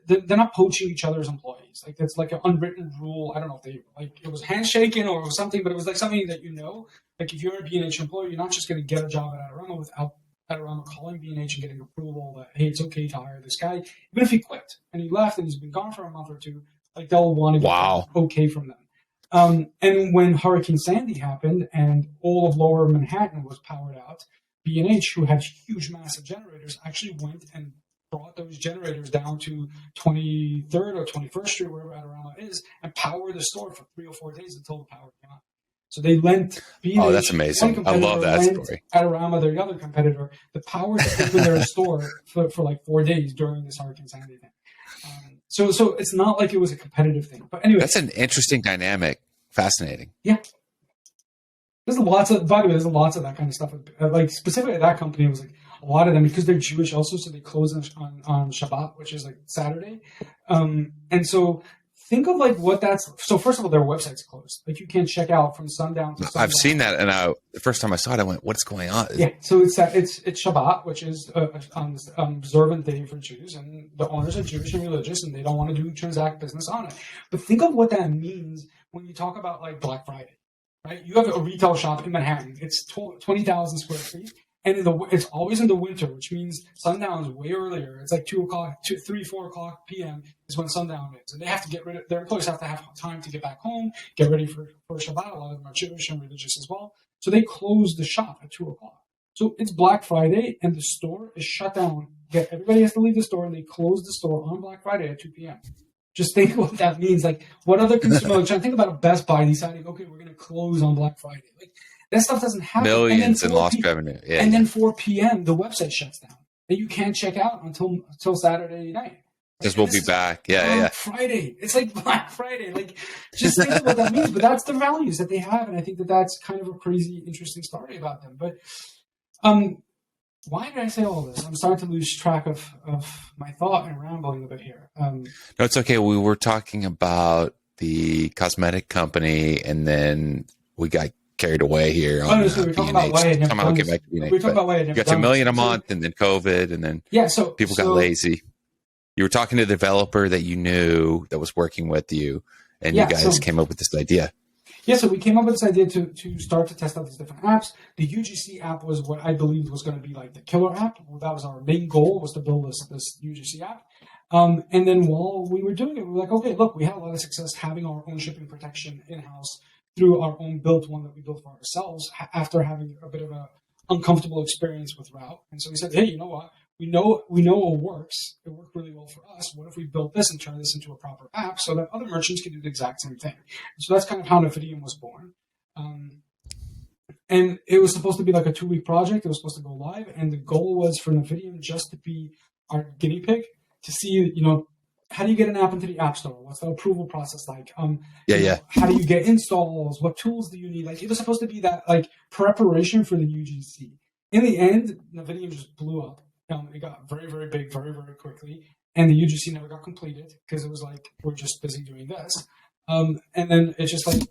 They're not poaching each other's employees. Like, that's like an unwritten rule. I don't know if they, like, it was handshaking or it was something, but it was like something that, you know, like, if you're a B&H employee, you're not just going to get a job at Adorama without Adorama calling B&H and getting approval that, hey, it's okay to hire this guy. Even if he quit and he left and he's been gone for a month or two, like, they'll want to get okay from them. And when Hurricane Sandy happened and all of lower Manhattan was powered out, B&H, who had huge, massive generators, actually went and brought those generators down to 23rd or 21st Street, wherever Adorama is, and powered the store for 3 or 4 days until the power came on. So they lent B&H. Oh, that's amazing. I love that story. Adorama, their other competitor, the power to open their store for like 4 days during this Hurricane Sandy thing. So it's not like it was a competitive thing. But anyway. That's an interesting dynamic. Fascinating. Yeah. There's lots of that kind of stuff. Like, specifically that company, was like a lot of them, because they're Jewish also, so they close on Shabbat, which is like Saturday. And so think of like what that's. So first of all, their website's closed. Like, you can't check out from sundown to sundown. I've seen that, and the first time I saw it, I went, "What's going on?" Yeah. So it's Shabbat, which is an observant day for Jews, and the owners are Jewish and religious, and they don't want to transact business on it. But think of what that means when you talk about like Black Friday. Right? You have a retail shop in Manhattan. It's 20,000 square feet, and it's always in the winter, which means sundown is way earlier. It's like 4 o'clock p.m. is when sundown is, and they have to get rid of their employees. Have to have time to get back home, get ready for Shabbat. A lot of them are Jewish and religious as well, so they close the shop at 2 o'clock. So it's Black Friday, and the store is shut down. Everybody has to leave the store, and they close the store on Black Friday at 2 p.m. Just think what that means. Like, what other consumer electronics? Think about a Best Buy deciding, okay, we're going to close on Black Friday. Like, that stuff doesn't happen. Millions in lost revenue. Yeah, and then 4 p.m. the website shuts down, and you can't check out until Saturday night. Because we'll be back. Yeah. Friday. It's like Black Friday. Like, just think of what that means. But that's the values that they have, and I think that's kind of a crazy, interesting story about them. But why did I say all this? I'm starting to lose track of my thought and rambling a bit here. No, it's okay. We were talking about the cosmetic company, and then we got carried away here on we were talking about why somehow get back to B&H. We were talking about why I you got to $1 million a month, and then COVID, and then people got lazy. You were talking to the developer that you knew that was working with you, and you guys came up with this idea. Yeah, so we came up with this idea to start to test out these different apps. The UGC app was what I believed was going to be like the killer app. That was our main goal, was to build this UGC app. And then while we were doing it, we were like, okay, look, we had a lot of success having our own shipping protection in-house through our own built one that we built for ourselves after having a bit of an uncomfortable experience with Route. And so we said, hey, you know what? we know it works. It worked really well for us. What if we built this and turned this into a proper app so that other merchants can do the exact same thing? So that's kind of how Navidium was born. And it was supposed to be like a 2-week project. It was supposed to go live. And the goal was for Navidium just to be our guinea pig to see, how do you get an app into the App Store? What's the approval process like? How do you get installs? What tools do you need? Like, it was supposed to be that like preparation for the UGC. In the end, Navidium just blew up. It got very, very big, very, very quickly. And the UGC never got completed because it was like, we're just busy doing this. And then it just like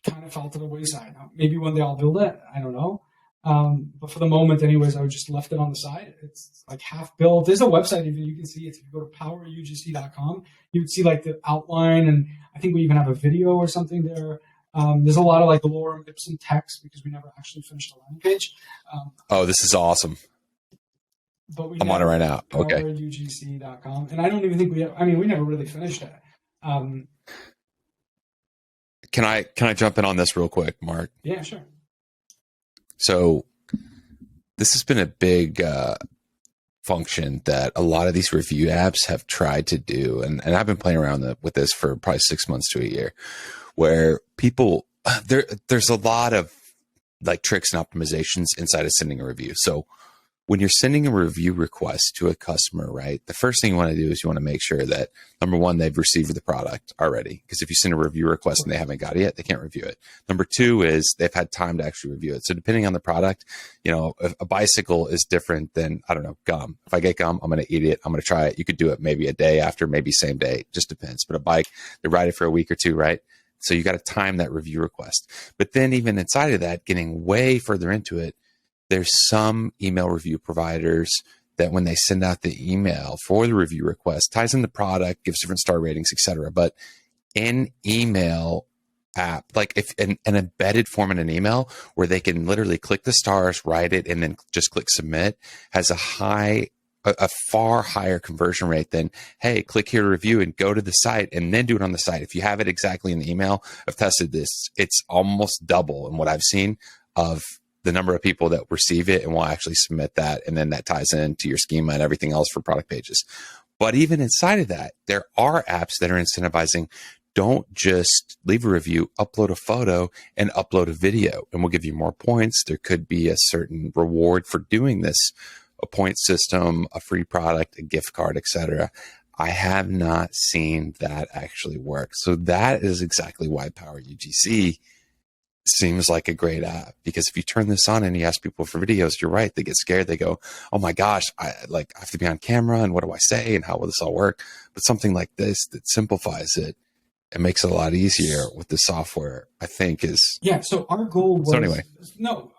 kind of fell to the wayside. Now, maybe one day I'll build it. I don't know. But for the moment, anyways, I would just left it on the side. It's like half built. There's a website, even you can see it. If you go to powerugc.com, you would see like the outline. And I think we even have a video or something there. There's a lot of like lorem ipsum text because we never actually finished the landing page. This is awesome. But I'm on it right now. Okay. powerugc.com. And I don't even think we never really finished it. Can I jump in on this real quick, Mark? Yeah, sure. So this has been a big function that a lot of these review apps have tried to do. And I've been playing around with this for probably 6 months to a year, where people, there's a lot of like tricks and optimizations inside of sending a review. So when you're sending a review request to a customer, right, the first thing you want to do is you want to make sure that, number one, they've received the product already. Because if you send a review request and they haven't got it yet, they can't review it. Number two is they've had time to actually review it. So depending on the product, a bicycle is different than, I don't know, gum. If I get gum, I'm going to eat it. I'm going to try it. You could do it maybe a day after, maybe same day. Just depends. But a bike, they ride it for a week or two, right? So you got to time that review request. But then even inside of that, getting way further into it, there's some email review providers that when they send out the email for the review request, ties in the product, gives different star ratings, etc. But in email app, like if an embedded form in an email where they can literally click the stars, write it, and then just click submit, has a far higher conversion rate than, hey, click here to review and go to the site and then do it on the site. If you have it exactly in the email, I've tested this. It's almost double in what I've seen of the number of people that receive it and will actually submit that. And then that ties into your schema and everything else for product pages. But even inside of that, there are apps that are incentivizing, don't just leave a review, upload a photo and upload a video, and we'll give you more points. There could be a certain reward for doing this, a point system, a free product, a gift card, etc. I have not seen that actually work. So that is exactly why Power UGC seems like a great app, because if you turn this on and you ask people for videos, you're right. They get scared. They go, oh my gosh, I have to be on camera and what do I say and how will this all work? But something like this that simplifies it and makes it a lot easier with the software, I think is. Yeah. So our goal was,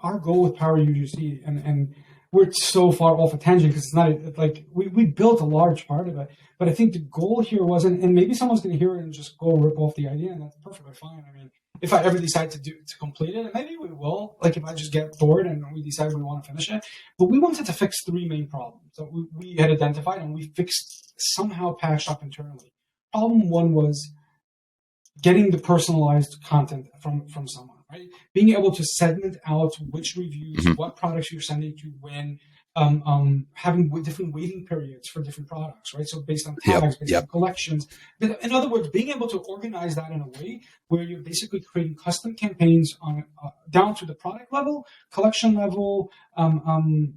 our goal with Power UGC, and we're so far off a tangent because it's not like we built a large part of it, but I think the goal here wasn't, and maybe someone's going to hear it and just go rip off the idea, and that's perfectly fine. I mean, if I ever decide to complete it, maybe we will. Like if I just get bored and we decide we want to finish it. But we wanted to fix 3 main problems that we had identified and we fixed, somehow patched up internally. Problem 1 was getting the personalized content from someone, right? Being able to segment out which reviews, what products you're sending to when, having different waiting periods for different products, right? So based on tags, based on collections. But in other words, being able to organize that in a way where you're basically creating custom campaigns on down to the product level, collection level,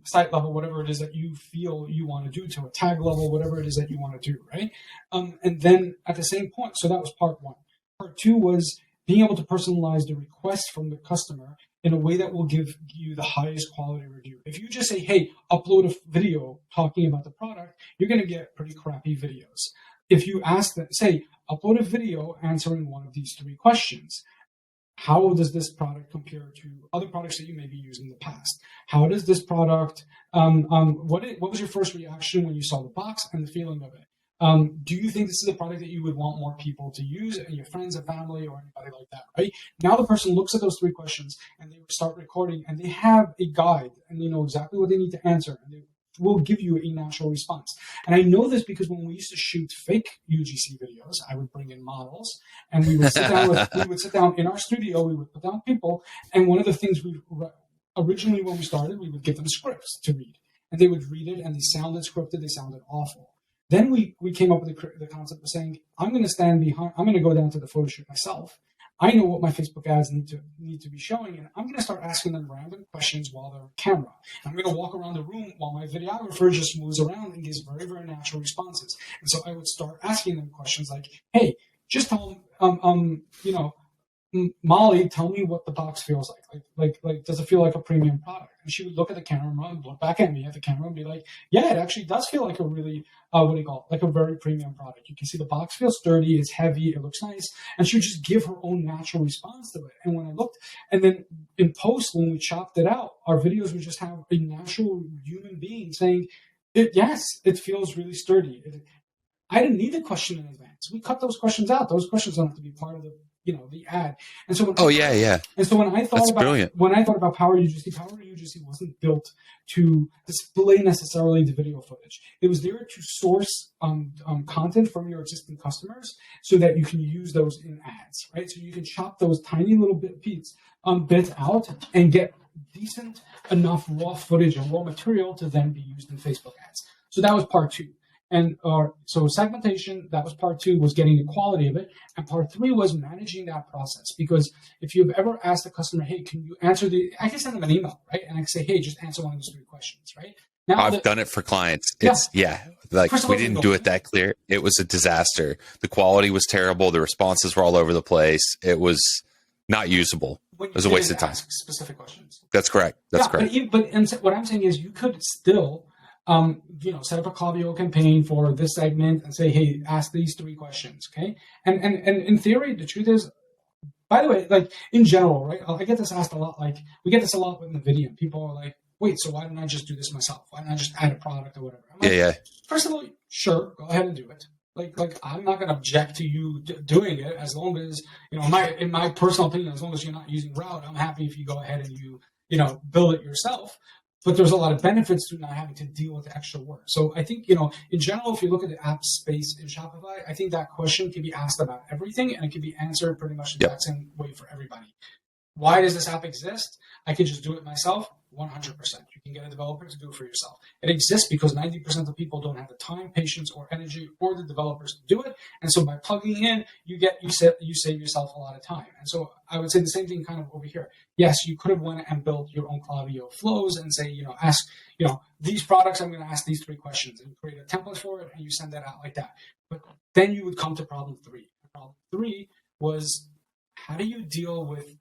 site level, whatever it is that you feel you want to do, to a tag level, whatever it is that you want to do, right? And then at the same point, so that was part 1. Part 2 was being able to personalize the request from the customer in a way that will give you the highest quality review. If you just say, hey, upload a video talking about the product, you're going to get pretty crappy videos. If you ask them, say, upload a video answering one of these 3 questions. How does this product compare to other products that you maybe used in the past? How does this product, what was your first reaction when you saw the box and the feeling of it? Do you think this is a product that you would want more people to use, and your friends and family or anybody like that, right? Now the person looks at those 3 questions and they start recording and they have a guide and they know exactly what they need to answer, and they will give you a natural response. And I know this because when we used to shoot fake UGC videos, I would bring in models and we would sit down in our studio, we would put down people, and one of the things originally when we started, we would give them scripts to read. and they would read it and they sounded scripted, they sounded awful. Then we came up with the concept of saying, I'm going to go down to the photo shoot myself. I know what my Facebook ads need to be showing, and I'm going to start asking them random questions while they're on camera. I'm going to walk around the room while my videographer just moves around and gives very, very natural responses. And so I would start asking them questions like, hey, just tell them, Molly, tell me what the box feels like. Like, does it feel like a premium product? And she would look at the camera and look back at me at the camera and be like, yeah, it actually does feel like a really, like a very premium product. You can see the box feels sturdy, it's heavy, it looks nice. And she would just give her own natural response to it. And when I looked, and then in post, when we chopped it out, our videos would just have a natural human being saying, yes, it feels really sturdy. I didn't need a question in advance. We cut those questions out. Those questions don't have to be part of the ad. And so And so when I thought about Power UGC wasn't built to display necessarily the video footage. It was there to source content from your existing customers so that you can use those in ads, right? So you can chop those tiny little bits out and get decent enough raw footage and raw material to then be used in Facebook ads. So that was part 2. And so segmentation, that was part 2, was getting the quality of it. And part 3 was managing that process. Because if you've ever asked a customer, hey, can you answer I can send them an email, right? And I can say, hey, just answer one of those 3 questions, right? Now I've done it for clients. It's like we didn't do it that clear. It was a disaster. The quality was terrible. The responses were all over the place. It was not usable. It was a waste of time. Ask specific questions. That's correct. That's correct. But what I'm saying is you could still set up a Klaviyo campaign for this segment and say, hey, ask these 3 questions, okay? And in theory, the truth is, by the way, like in general, right? I get this asked a lot. Like we get this a lot with Navidium. People are like, wait, so why didn't I just do this myself? Why didn't I just add a product or whatever? I'm like, First of all, sure, go ahead and do it. Like I'm not going to object to you doing it as long as, in my personal opinion, as long as you're not using Route, I'm happy if you go ahead and you build it yourself. But there's a lot of benefits to not having to deal with the extra work. So I think, in general, if you look at the app space in Shopify, I think that question can be asked about everything and it can be answered pretty much the exact same way for everybody. Why does this app exist? I can just do it myself. 100%. You can get a developer to do it for yourself. It exists because 90% of people don't have the time, patience, or energy, or the developers to do it. And so by plugging in, you save yourself a lot of time. And so I would say the same thing kind of over here. Yes, you could have went and built your own Klaviyo flows and say, ask, these products, I'm going to ask these 3 questions and create a template for it, and you send that out like that. But then you would come to problem 3. Problem 3 was, how do you deal with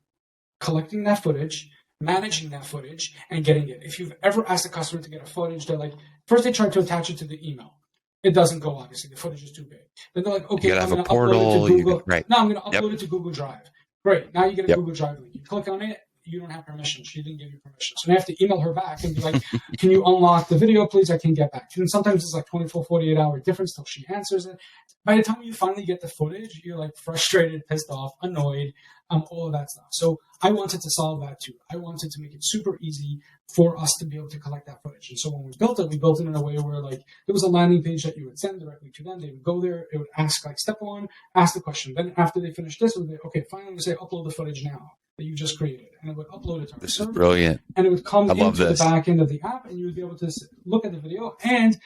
collecting that footage, managing that footage, and getting it? If you've ever asked a customer to get a footage, they're like, first they try to attach it to the email. It doesn't go, obviously. The footage is too big. Then they're like, okay, I'm going to upload it to Google. No, I'm going to upload it to Google Drive. Great. Now you get a Google Drive link. You click on it. You don't have permission. She didn't give you permission. So you have to email her back and be like, can you unlock the video, please? I can get back. And sometimes it's like 24, 48 hour difference till she answers it. By the time you finally get the footage, you're like frustrated, pissed off, annoyed, all of that stuff. So I wanted to solve that too. I wanted to make it super easy for us to be able to collect that footage. And so when we built it in a way where like there was a landing page that you would send directly to them. They would go there. It would ask like step 1, ask the question. Then after they finish this, it would be, okay, finally we say upload the footage now that you just created. And it would upload it to our server. Is brilliant. And it would come into the back end of the app and you would be able to look at the video. And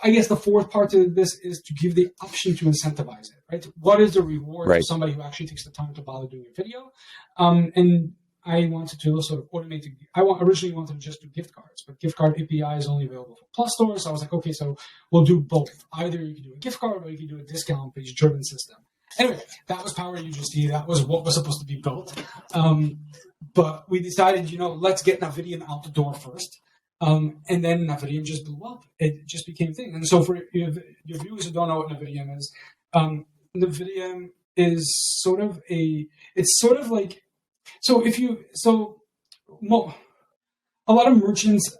I guess the fourth part to this is to give the option to incentivize it, right? What is the reward for somebody who actually takes the time to bother doing a video? And I wanted to sort of automate. Originally wanted to just do gift cards, but gift card API is only available for Plus Store. So I was like, okay, so we'll do both. Either you can do a gift card or you can do a discount page driven system. Anyway, that was Power UGC. That was what was supposed to be built. But we decided, let's get Navidium out the door first. And then Navidium just blew up. It just became a thing. And so for your viewers who don't know what Navidium is, Navidium is sort of like, a lot of merchants,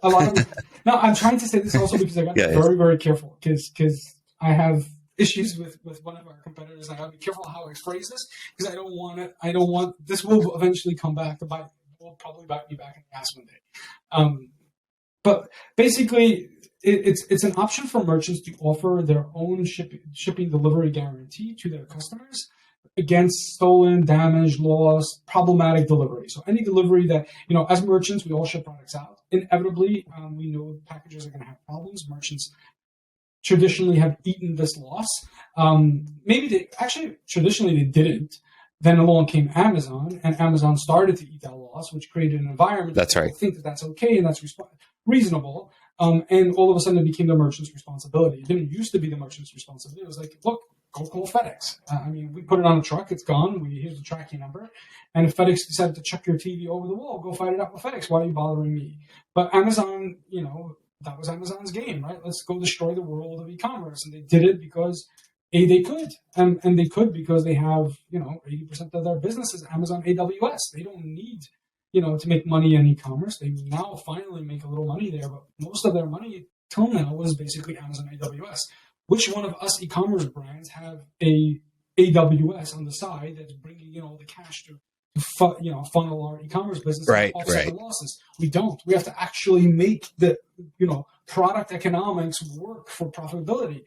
now I'm trying to say this also because I got to be very, very careful because I have issues with one of our competitors. I got to be careful how I phrase this because I don't want, this will eventually come back to bite, will probably bite me back in the ass one day. But basically, it's an option for merchants to offer their own shipping delivery guarantee to their customers against stolen, damaged, lost, problematic delivery. So any delivery that, as merchants, we all ship products out. Inevitably, we know packages are going to have problems. Merchants traditionally have eaten this loss. Traditionally they didn't. Then along came Amazon, and Amazon started to eat that loss, which created an environment that's right. Think that that's okay and that's reasonable. And all of a sudden it became the merchant's responsibility. It didn't used to be the merchant's responsibility. It was like, look, go call FedEx. We put it on a truck, it's gone. Here's the tracking number. And if FedEx decided to chuck your TV over the wall, go fight it out with FedEx. Why are you bothering me? But Amazon, that was Amazon's game, right? Let's go destroy the world of e-commerce. And they did it because they could. And they could because they have, 80% of their business is Amazon AWS. They don't need, to make money in e-commerce. They now finally make a little money there, but most of their money till now was basically Amazon AWS. Which one of us e-commerce brands have a AWS on the side that's bringing in all the cash to funnel our e-commerce business and offset the losses? We don't. We have to actually make the product economics work for profitability.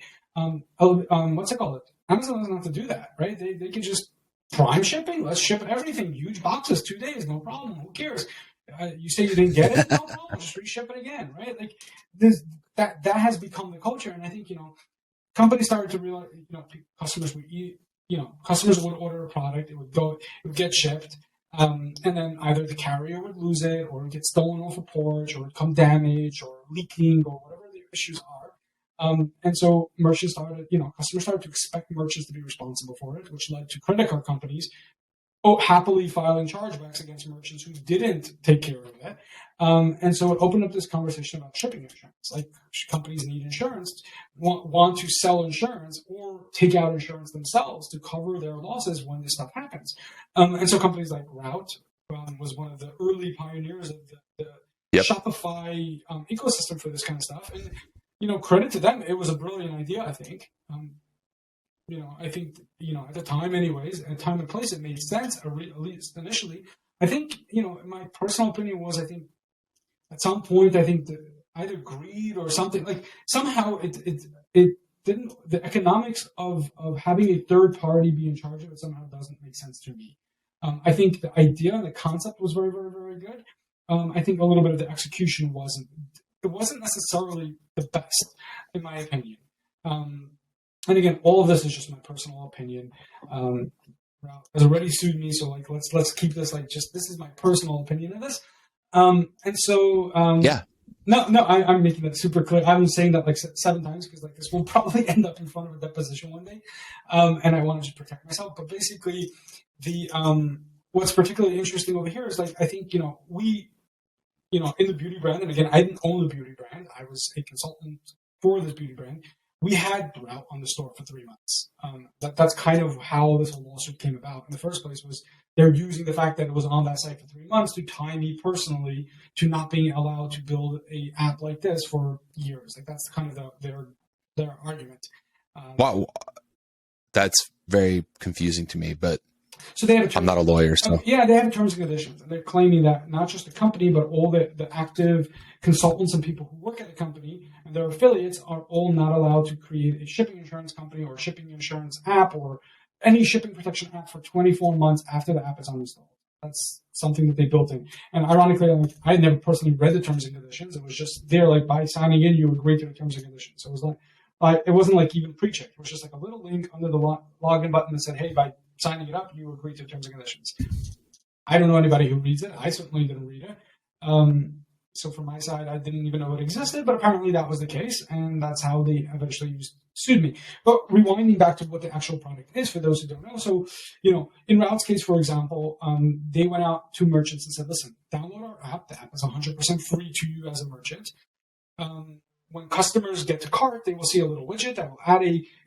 What's it called? Amazon doesn't have to do that, right? They can just prime shipping. Let's ship everything, huge boxes, 2 days, no problem. Who cares? You say you didn't get it, no problem. Just reship it again, right? Like that has become the culture, and I think companies started to realize customers would order a product, it would get shipped, and then either the carrier would lose it, or it would get stolen off a porch, or it would come damaged, or leaking, or whatever the issues are. And so customers started to expect merchants to be responsible for it, which led to credit card companies happily filing chargebacks against merchants who didn't take care of it. And so it opened up this conversation about shipping insurance. Like, companies need insurance, want to sell insurance or take out insurance themselves to cover their losses when this stuff happens. And so companies like Route was one of the early pioneers of the Shopify ecosystem for this kind of stuff. And credit to them, it was a brilliant idea, I think. I think, at the time anyways, at time and place, it made sense, at least initially. I think, my personal opinion was, I think at some point, I think that either greed or something, like somehow it didn't, the economics of having a third party be in charge of it somehow doesn't make sense to me. I think the idea and the concept was very, very, very good. I think a little bit of the execution wasn't necessarily the best, in my opinion. And again, all of this is just my personal opinion. Route has already sued me, so let's keep this this is my personal opinion of this. I'm making that super clear. I've been saying that 7 times because this will probably end up in front of a deposition one day, and I want to just protect myself. But basically, the what's particularly interesting over here is I think we in the beauty brand, and again, I didn't own the beauty brand. I was a consultant for this beauty brand. We had Route on the store for 3 months. That's kind of how this whole lawsuit came about in the first place. Was they're using the fact that it was on that site for 3 months to tie me personally to not being allowed to build a app like this for years. That's kind of their argument. Wow, that's very confusing to me. But so they have I'm not a lawyer, so they have terms and conditions, and they're claiming that not just the company, but all the active consultants and people who work at the company and their affiliates are all not allowed to create a shipping insurance company or a shipping insurance app or any shipping protection app for 24 months after the app is uninstalled. That's something that they built in. And ironically, I had never personally read the terms and conditions. It was just there, by signing in, you agree to the terms and conditions. So it was it wasn't even pre-checked. It was just a little link under the login button that said, hey, by signing it up, you agree to the terms and conditions. I don't know anybody who reads it. I certainly didn't read it. So from my side, I didn't even know it existed, but apparently that was the case, and that's how they eventually sued me. But rewinding back to what the actual product is, for those who don't know, so, in Route's case, for example, they went out to merchants and said, listen, download our app. The app is 100% free to you as a merchant. When customers get to cart, they will see a little widget that will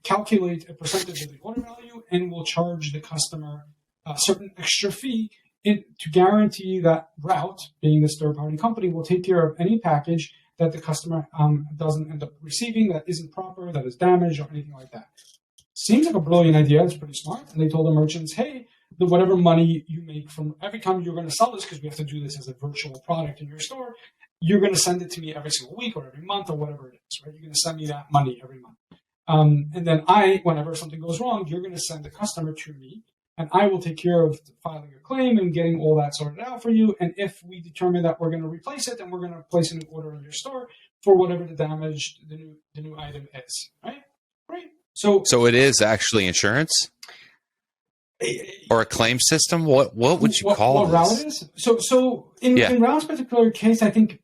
calculate a percentage of the order value and will charge the customer a certain extra fee to guarantee that Route, being this third-party company, will take care of any package that the customer doesn't end up receiving, that isn't proper, that is damaged, or anything like that. Seems like a brilliant idea. It's pretty smart. And they told the merchants, hey, whatever money you make from every time you're going to sell this, because we have to do this as a virtual product in your store, you're going to send it to me every single week or every month or whatever it is, right? You're going to send me that money every month. And then whenever something goes wrong, you're going to send the customer to me. and I will take care of filing a claim and getting all that sorted out for you. And if we determine that we're going to replace it, then we're going to place a new order in your store for whatever the damage the new item is, right? Right. So it is actually insurance or a claim system. What would you call what this? Route is? So in Route's particular case, I think.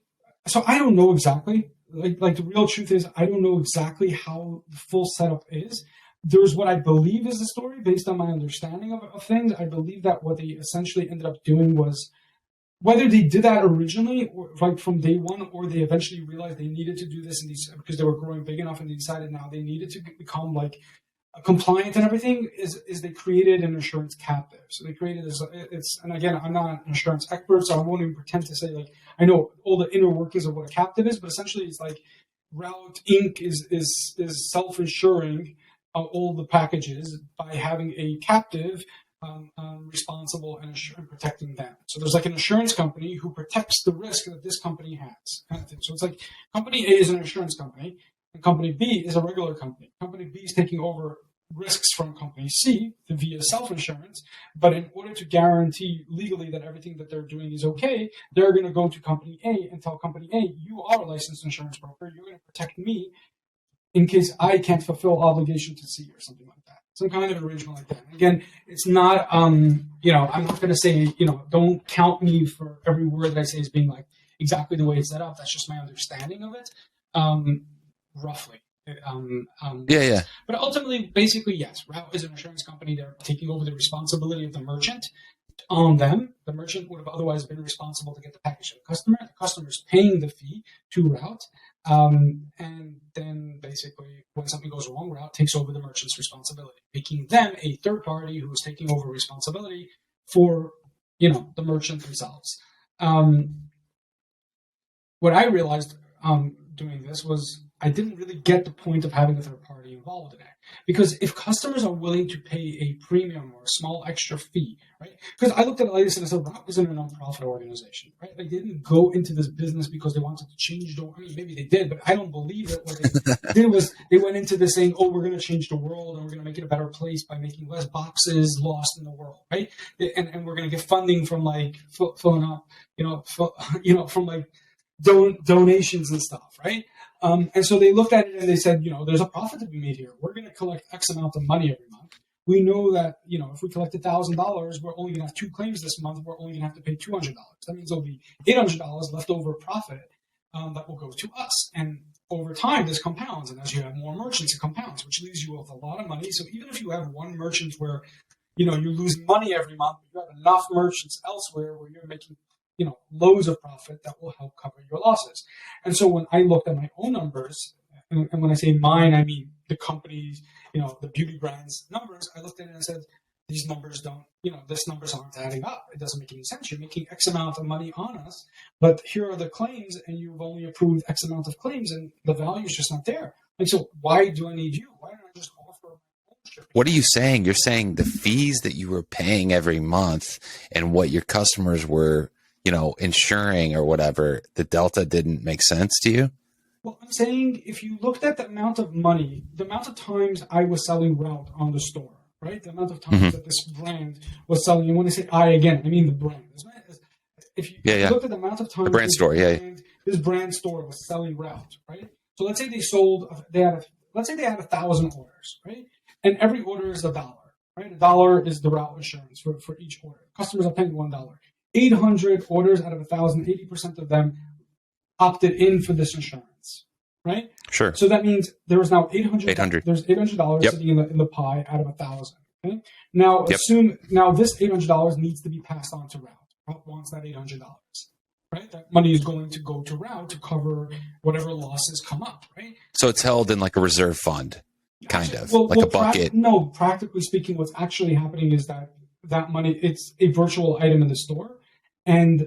So I don't know exactly. Like the real truth is, I don't know exactly how the full setup is. There's what I believe is the story based on my understanding of things. I believe that what they essentially ended up doing was, whether they did that originally, or like from day one, or they eventually realized they needed to do this because they were growing big enough and they decided now they needed to become like compliant and everything, is they created an insurance captive. So they created this, and again, I'm not an insurance expert, so I won't even pretend to say like I know all the inner workings of what a captive is, but essentially it's like Route Inc. is self-insuring all the packages by having a captive responsible and protecting them. So there's like an insurance company who protects the risk that this company has, kind of thing. So it's like company A is an insurance company, and company B is a regular company. Company B is taking over risks from company C via self-insurance, but in order to guarantee legally that everything that they're doing is okay, they're going to go to company A and tell company A, you are a licensed insurance broker, you're going to protect me in case I can't fulfill obligation to C or something like that. Some kind of arrangement like that. Again, it's not, I'm not going to say, don't count me for every word that I say as being like exactly the way it's set up. That's just my understanding of it, roughly. Yeah. But ultimately, basically, yes, Route is an insurance company. They're taking over the responsibility of the merchant on them. The merchant would have otherwise been responsible to get the package to the customer. The customer is paying the fee to Route. And then basically when something goes wrong, Route takes over the merchant's responsibility, making them a third party who is taking over responsibility for, the merchant themselves. What I realized doing this was I didn't really get the point of having a third party involved in it. Because if customers are willing to pay a premium or a small extra fee, right? Because I looked at it like this and I said, Route isn't a nonprofit organization, right? They didn't go into this business because they wanted to change the world. I mean, maybe they did, but I don't believe that what they did was they went into this saying, oh, we're going to change the world and we're going to make it a better place by making less boxes lost in the world, right? And we're going to get funding from like filling up, from like donations and stuff, right? And so they looked at it and they said, there's a profit to be made here. We're going to collect X amount of money every month. We know that, if we collect $1,000, we're only going to have 2 claims this month. We're only going to have to pay $200. That means there'll be $800 left over profit that will go to us. And over time, this compounds. And as you have more merchants, it compounds, which leaves you with a lot of money. So even if you have one merchant where, you're losing money every month, you have enough merchants elsewhere where you're making loads of profit that will help cover your losses. And so when I looked at my own numbers, and when I say mine, I mean the company's, the beauty brand's numbers, I looked at it and said, these numbers this numbers aren't adding up. It doesn't make any sense. You're making X amount of money on us, but here are the claims and you've only approved X amount of claims and the value is just not there. Like, so why do I need you? Why don't I just offer? What are you saying? You're saying the fees that you were paying every month and what your customers were insuring or whatever, the delta didn't make sense to you? Well, I'm saying if you looked at the amount of money, the amount of times I was selling Route on the store, right? The amount of times that this brand was selling, and when I say I again, I mean the brand. If you look at the amount of times the brand store, this brand store was selling Route, right? So let's say they had 1,000 orders, right? And every order is $1, right? $1 is the Route insurance for each order. Customers are paying $1. 800 orders out of 1,000, 80% of them opted in for this insurance, right? Sure. So that means there is now $800. There's $800 Yep. sitting in the pie out of 1,000. Okay. Now assume this $800 needs to be passed on to Route. Route wants that $800, right? That money is going to go to Route to cover whatever losses come up, right? So it's held in like a reserve fund, kind of a bucket. Practically speaking, what's actually happening is that money, it's a virtual item in the store. And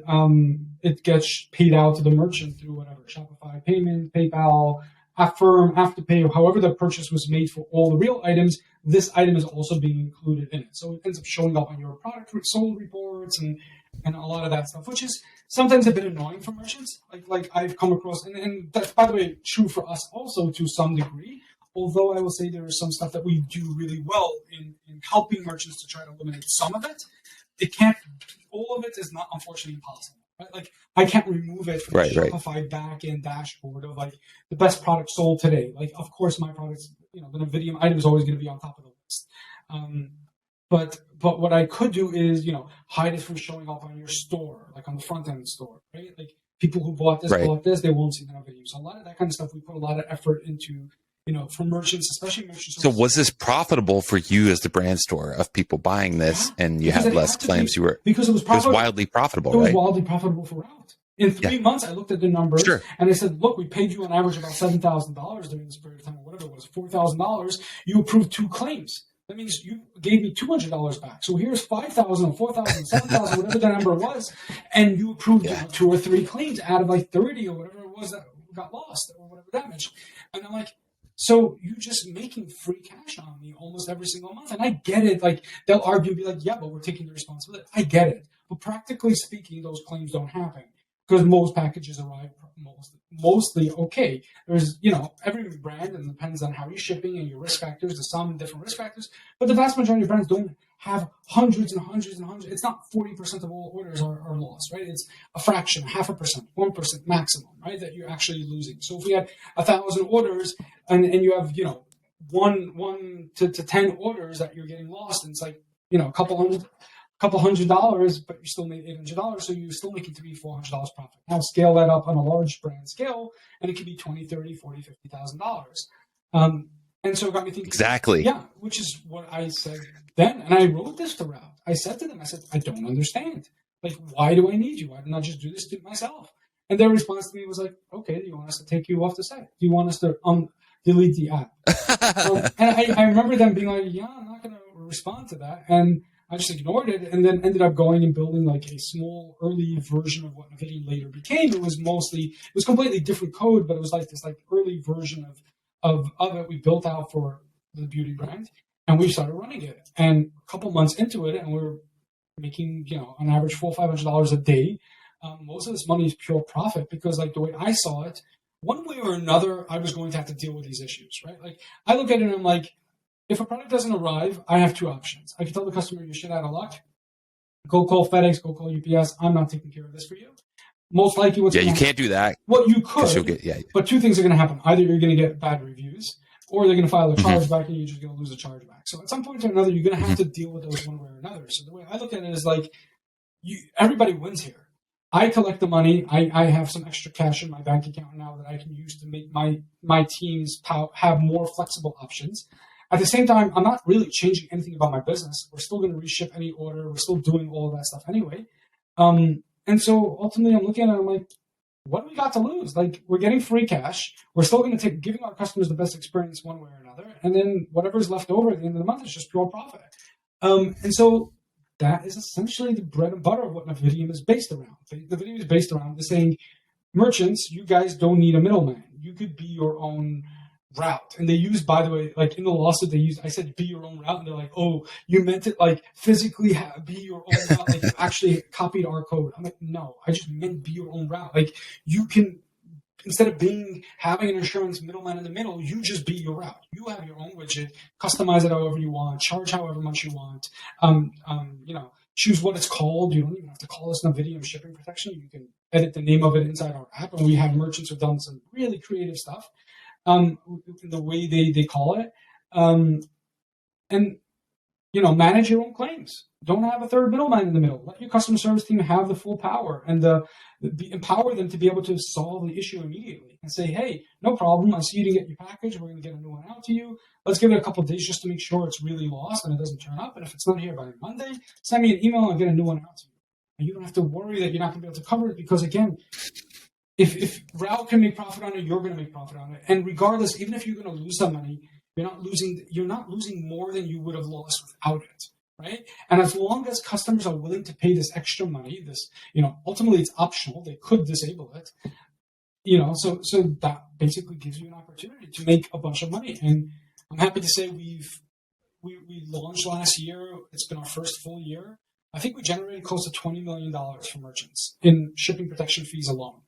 it gets paid out to the merchant through whatever, Shopify payment, PayPal, Affirm, Afterpay, however the purchase was made for all the real items, this item is also being included in it. So it ends up showing up on your product sold reports and a lot of that stuff, which is sometimes a bit annoying for merchants. Like I've come across, and that's, by the way, true for us also to some degree. although I will say there is some stuff that we do really well in helping merchants to try to eliminate some of it, all of it is not unfortunately impossible. Right? Like I can't remove it from the Shopify back-end dashboard of like the best product sold today. Like, of course, my products, the Navidium item is always going to be on top of the list. But what I could do is, hide it from showing up on your store, like on the front end store, right? Like people who bought this, they won't see the Navidium. So a lot of that kind of stuff, we put a lot of effort into, for merchants, especially merchants. So was this profitable for you as the brand store of people buying this and you had less claims? Because it was profitable. It was wildly profitable, It was wildly profitable for Route. In 3 months, I looked at the numbers and I said, look, we paid you on average about $7,000 during this period of time, or whatever it was, $4,000. You approved 2 claims. That means you gave me $200 back. So here's $5,000, $4,000, $7,000, whatever the number was, and you approved 2 or 3 claims out of like 30 or whatever it was that got lost or whatever damage. And I'm like, so you're just making free cash on me almost every single month. And I get it. Like they'll argue and be like, yeah, but we're taking the responsibility. I get it. But practically speaking, those claims don't happen because most packages arrive mostly okay. There's, every brand, and it depends on how you're shipping and your risk factors. There's some different risk factors, but the vast majority of brands don't have hundreds and hundreds and hundreds. It's not 40% of all orders are lost, right? It's a fraction, 0.5%, 1% maximum, right? That you're actually losing. So if we had 1,000 orders and you have, 1 to 10 orders that you're getting lost, and it's like, a couple $100, but you still made $800, so you're still making $300-$400 profit. Now scale that up on a large brand scale, and it could be $20,000, $30,000, $40,000, $50,000. And so it got me thinking. Exactly. Yeah, which is what I said then, and I wrote this to Route. I said to them, I don't understand. Like, why do I need you? Why don't I just do this to myself? And their response to me was like, okay, do you want us to take you off the site? Do you want us to delete the app? And I remember them being like, yeah, I'm not going to respond to that. And I just ignored it, and then ended up going and building like a small early version of what Navidium later became. It was completely different code, but it was like this early version of it we built out for the beauty brand, and we started running it. And a couple months into it, and we're making on average $400-$500 a day. Most of this money is pure profit because like the way I saw it, one way or another, I was going to have to deal with these issues, right? Like I look at it and I'm like, if a product doesn't arrive, I have 2 options. I can tell the customer you're shit out of luck. Go call FedEx, go call UPS. I'm not taking care of this for you. Most likely what's going to happen. Can't do that. Well, you could, but 2 things are going to happen. Either you're going to get bad reviews, or they're going to file a chargeback and you're just going to lose a chargeback. So at some point or another, you're going to have to deal with those one way or another. So the way I look at it is like, everybody wins here. I collect the money. I have some extra cash in my bank account now that I can use to make my teams have more flexible options. At the same time, I'm not really changing anything about my business. We're still going to reship any order. We're still doing all of that stuff anyway. And so ultimately, I'm looking at it, I'm like, what do we got to lose? Like, we're getting free cash. We're still going to giving our customers the best experience one way or another. And then whatever's left over at the end of the month is just pure profit. And so that is essentially the bread and butter of what Navidium is based around. Navidium is based around saying, merchants, you guys don't need a middleman. You could be your own route. And they use, by the way, like in the lawsuit, I said, be your own route. And they're like, oh, you meant it like physically be your own route. Like you actually copied our code. I'm like, no, I just meant be your own route. Like you can, instead of having an insurance middleman in the middle, you just be your route. You have your own widget, customize it however you want, charge however much you want. Choose what it's called. You don't even have to call this Navidium shipping protection. You can edit the name of it inside our app. And we have merchants who've done some really creative stuff. The way they call it, and manage your own claims. Don't have a third middleman in the middle. Let your customer service team have the full power and empower them to be able to solve the issue immediately and say, hey, no problem. I see you didn't get your package. We're going to get a new one out to you. Let's give it a couple of days just to make sure it's really lost and it doesn't turn up. And if it's not here by Monday, send me an email and get a new one out to you. And you don't have to worry that you're not going to be able to cover it because, again, if Route can make profit on it, you're going to make profit on it. And regardless, even if you're going to lose some money, you're not losing more than you would have lost without it, right? And as long as customers are willing to pay this extra money, ultimately it's optional. They could disable it, so that basically gives you an opportunity to make a bunch of money. And I'm happy to say we launched last year. It's been our first full year. I think we generated close to $20 million for merchants in shipping protection fees alone.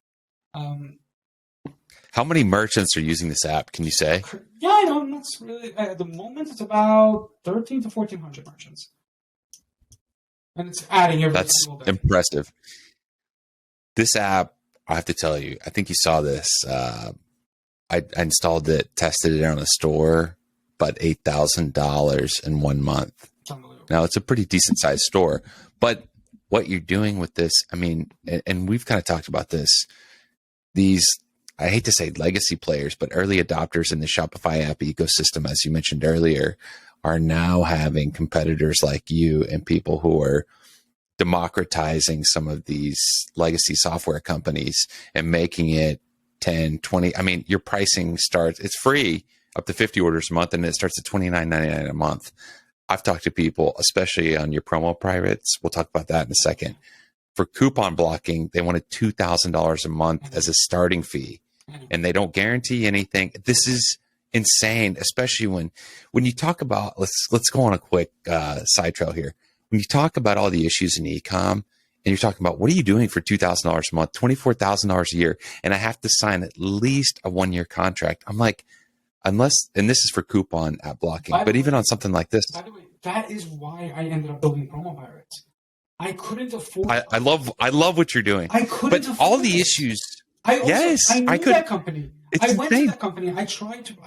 How many merchants are using this app? Can you say? Yeah, I know. That's really at the moment. It's about 13 to 1400 merchants, and it's adding every single day. That's impressive. This app, I have to tell you, I think you saw this. I installed it, tested it on a store, but $8,000 in 1 month. Now it's a pretty decent sized store, but what you're doing with this, I mean, and we've kind of talked about this, these, I hate to say legacy players, but early adopters in the Shopify app ecosystem, as you mentioned earlier, are now having competitors like you and people who are democratizing some of these legacy software companies and making it 10, 20. I mean, your pricing starts, it's free up to 50 orders a month, and it starts at $29.99 a month. I've talked to people, especially on your promo privates. We'll talk about that in a second. For coupon blocking, they wanted $2,000 a month as a starting fee, and they don't guarantee anything. This is insane, especially when you talk about, let's go on a quick side trail here. When you talk about all the issues in e-com, and you're talking about, what are you doing for $2,000 a month, $24,000 a year, and I have to sign at least a 1-year contract. I'm like, unless, and this is for coupon app blocking, but even on something like this. By the way, that is why I ended up building Promo Pirates. I couldn't afford. I love what you're doing. I couldn't. But all the issues. I knew that company. I went to that company. I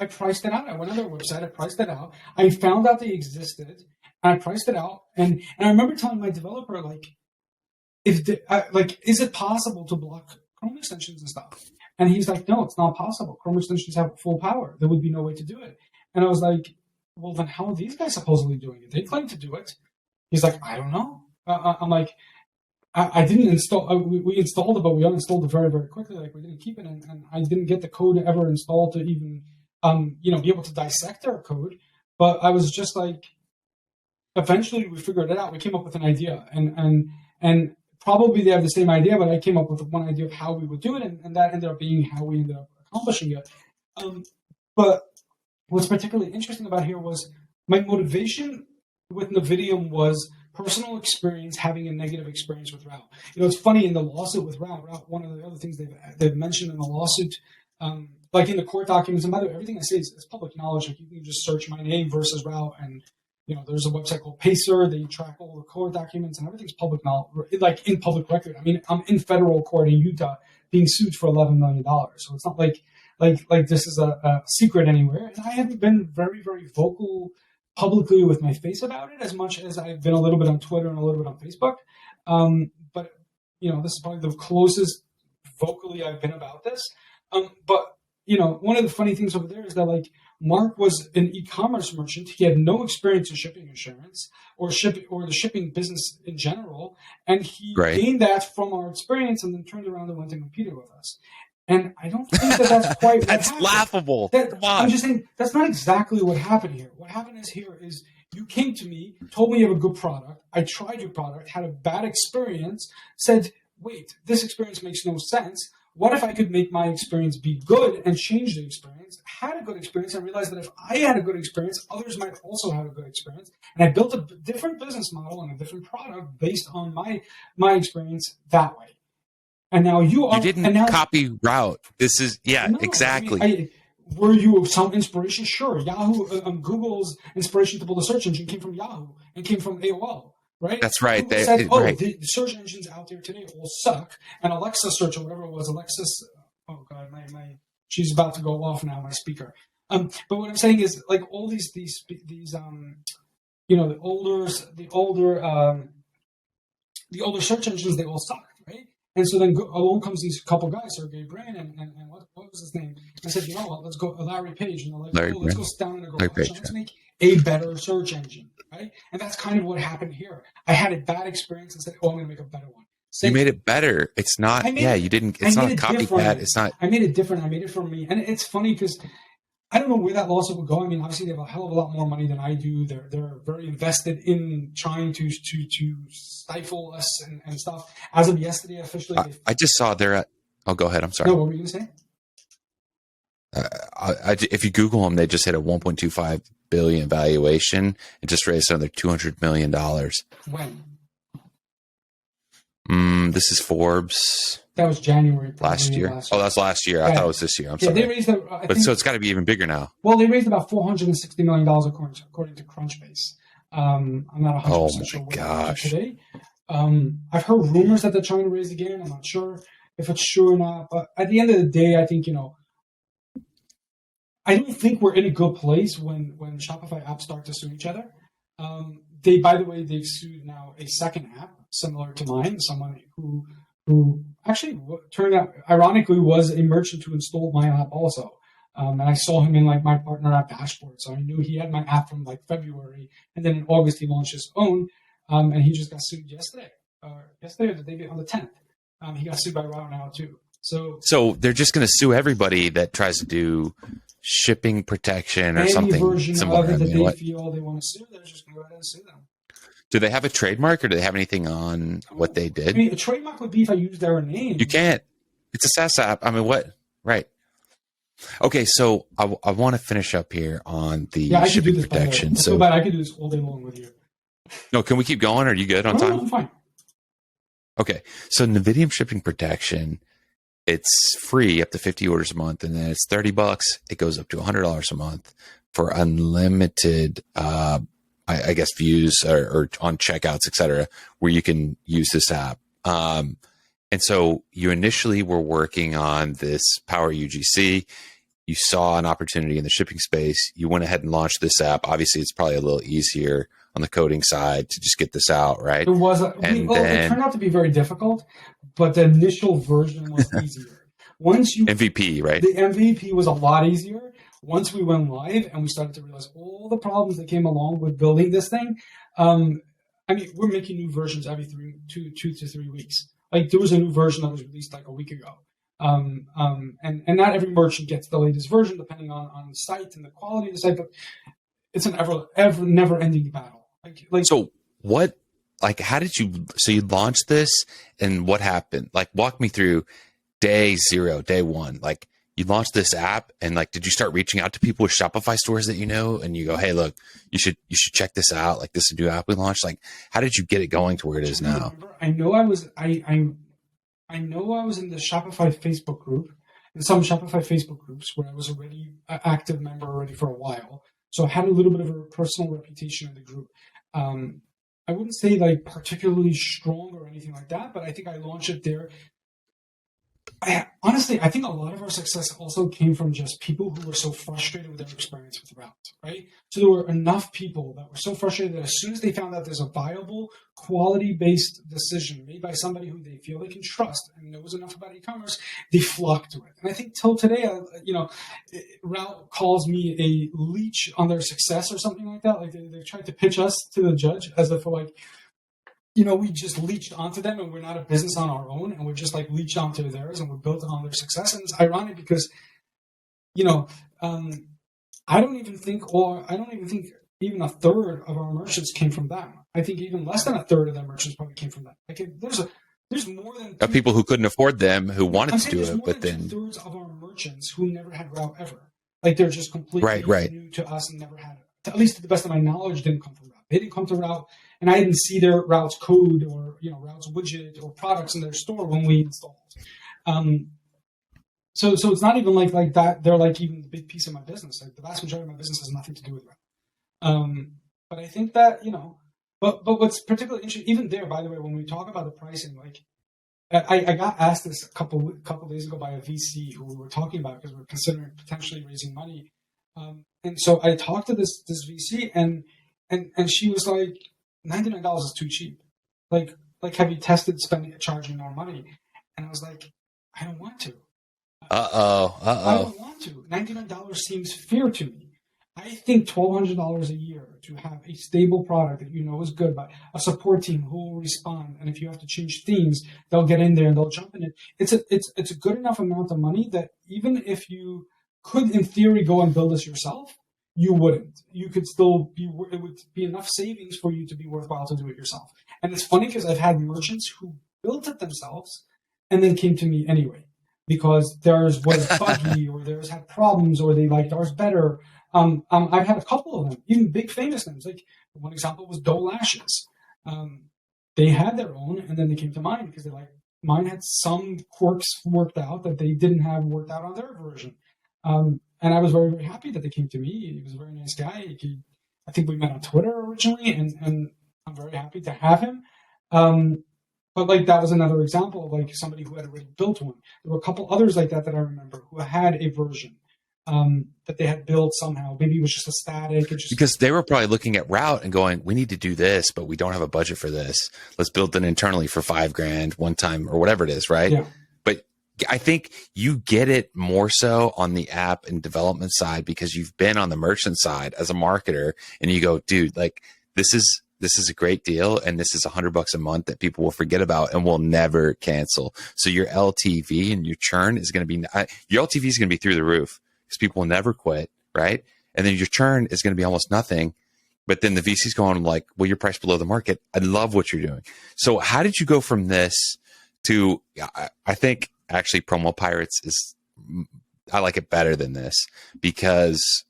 priced it out. I went on their website. I priced it out. I found out they existed. And I priced it out. And I remember telling my developer, like, is it possible to block Chrome extensions and stuff? And he's like, no, it's not possible. Chrome extensions have full power. There would be no way to do it. And I was like, well, then how are these guys supposedly doing it? They claim to do it. He's like, I don't know. I'm like, I didn't install. We installed it, but we uninstalled it very, very quickly. Like, we didn't keep it, and I didn't get the code ever installed to even, be able to dissect our code. But I was just like, eventually we figured it out. We came up with an idea, and probably they have the same idea, but I came up with one idea of how we would do it, and that ended up being how we ended up accomplishing it. But what's particularly interesting about here was my motivation with Navidium was personal experience, having a negative experience with Route. It's funny, in the lawsuit with Route, one of the other things they've mentioned in the lawsuit, like in the court documents, and by the way, everything I say is public knowledge. Like, you can just search my name versus Route, and there's a website called Pacer. They track all the court documents, and everything's public knowledge, like in public record. I mean, I'm in federal court in Utah being sued for $11 million. So it's not like this is a secret anywhere. And I haven't been very, very vocal publicly with my face about it as much as I've been a little bit on Twitter and a little bit on Facebook. But this is probably the closest vocally I've been about this. But one of the funny things over there is that, like, Mark was an e-commerce merchant. He had no experience in shipping insurance or the shipping business in general. And he gained that from our experience and then turned around and went and competed with us. And I don't think that's quite what that's happened. Laughable. Come on. I'm just saying that's not exactly what happened here. What happened is you came to me, told me you have a good product. I tried your product, had a bad experience, said, wait, this experience makes no sense. What if I could make my experience be good and change the experience? Had a good experience and realized that if I had a good experience, others might also have a good experience. And I built a different business model and a different product based on my experience that way. And now you didn't copy Route. This is, no, exactly. I mean, were you of some inspiration? Sure. Yahoo, Google's inspiration to build a search engine came from Yahoo and came from AOL. Right? That's right. They said, the search engines out there today all suck. And Alexa search or whatever it was, Alexis. Oh God, my she's about to go off now. My speaker. But what I'm saying is, like, all these the older search engines, they all suck, right? And so then along comes these couple guys, Sergey Brin and what was his name? I said, let's go, Larry Page, and they're like, let's go down in the garage. Let's make a better search engine, right? And that's kind of what happened here. I had a bad experience and said, I'm going to make a better one. You made it better. It's not, you didn't, it's not a copycat. It's not. I made it different. I made it for me. And it's funny because I don't know where that lawsuit would go. I mean, obviously they have a hell of a lot more money than I do. They're very invested in trying to stifle us and stuff. As of yesterday, officially, I just saw they're at. Oh, go ahead. I'm sorry. No, what were you going to say? If you Google them, they just hit a 1.25 billion valuation and just raised another $200 million. When? this is Forbes That was January. last year. Oh, that's last year. I thought it was this year. I'm sorry. They raised, so it's got to be even bigger now. Well, they raised about $460 million according to Crunchbase. I'm not 100% sure what today. I've heard rumors that they're trying to raise again. I'm not sure if it's true or not. But at the end of the day, I think, I don't think we're in a good place when Shopify apps start to sue each other. They've sued now a second app similar to mine, someone who actually turned out, ironically, was a merchant who installed my app also. And I saw him in my partner app dashboard. So I knew he had my app from February. And then in August, he launched his own. And he just got sued yesterday or the day on the 10th. He got sued by Wow Now too. So they're just going to sue everybody that tries to do shipping protection or any something version similar. of it that they feel they want to sue, they're just going to go ahead and sue them. Do they have a trademark, or do they have anything on what they did? I mean, a trademark would be if I use their name. You can't. It's a SaaS app. I mean, what? Right. Okay, so I want to finish up here on the shipping protection. So bad. I could do this all day long with you. No, can we keep going? Are you good on time? No, I'm fine. Okay, so Navidium shipping protection, it's free up to 50 orders a month, and then it's $30. It goes up to $100 a month for unlimited, I guess, views or on checkouts, etc., where you can use this app. And so you initially were working on this Power UGC. You saw an opportunity in the shipping space. You went ahead and launched this app. Obviously, it's probably a little easier on the coding side to just get this out, right? It was. It turned out to be very difficult, but the initial version was easier. Once you MVP, right? The MVP was a lot easier. Once we went live and we started to realize all the problems that came along with building this thing. I mean, we're making new versions every 2 to 3 weeks. There was a new version that was released a week ago. And not every merchant gets the latest version depending on the site and the quality of the site, but it's an ever never ending battle. So what, how did you launched this and what happened? Walk me through day 0, day 1. You launched this app and did you start reaching out to people with Shopify stores that you know, and you go, hey, look, you should check this out. This is a new app we launched. How did you get it going to where it is now? I know I was in the Shopify Facebook group, in some Shopify Facebook groups where I was already an active member already for a while. So I had a little bit of a personal reputation in the group. I wouldn't say particularly strong or anything like that, but I think I launched it there. Honestly, I think a lot of our success also came from just people who were so frustrated with their experience with routes, right? So there were enough people that were so frustrated that as soon as they found out there's a viable, quality-based decision made by somebody who they feel they can trust and knows enough about e-commerce, they flock to it. And I think till today, Route calls me a leech on their success or something like that. They tried to pitch us to the judge as if we just leached onto them and we're not a business on our own and we're just leached onto theirs and we're built on their success. And it's ironic because, I don't even think even a third of our merchants came from them. I think even less than a third of their merchants probably came from them. There's more than people who couldn't afford them who wanted to do it, but then 2/3 of our merchants who never had Route ever. They're just completely new to us and never had it. At least to the best of my knowledge, didn't come from Route. They didn't come to Route, and I didn't see their Route's code or Route's widget or products in their store when we installed. So it's not even like that. They're even the big piece of my business. The vast majority of my business has nothing to do with Route. But I think that but what's particularly interesting, even there, by the way, when we talk about the pricing, I got asked this a couple days ago by a VC who we were talking about because we're considering potentially raising money. And so I talked to this VC and she was like, $99 is too cheap. Have you tested charging more money? And I was like, I don't want to. I don't want to. $99 seems fair to me. I think $1,200 a year to have a stable product that is good, but a support team who will respond, and if you have to change themes, they'll get in there and they'll jump in it. It's a good enough amount of money that even if you could, in theory, go and build this yourself, you wouldn't. You could still it would be enough savings for you to be worthwhile to do it yourself. And it's funny because I've had merchants who built it themselves and then came to me anyway because theirs was buggy or theirs had problems or they liked ours better. I've had a couple of them, even big famous names. One example was Doe Lashes. They had their own and then they came to mine because they liked mine had some quirks worked out that they didn't have worked out on their version. And I was very, very happy that they came to me. He was a very nice guy. I think we met on Twitter originally, and I'm very happy to have him. But like that was another example of like somebody who had already built one. There were a couple others like that I remember who had a version that they had built somehow. Maybe it was just a static. Because they were probably looking at route and going, we need to do this, but we don't have a budget for this. Let's build it internally for $5,000 one time or whatever it is, right? Yeah. But I think you get it more so on the app and development side because you've been on the merchant side as a marketer, and you go, dude, like this is a great deal, and this is $100 a month that people will forget about and will never cancel. So your LTV and your churn is going to be through the roof because people will never quit, right? And then your churn is going to be almost nothing. But then the VC's going like, well, you're priced below the market. I love what you're doing. So how did you go from this to, I think actually Promo Pirates I like it better than this because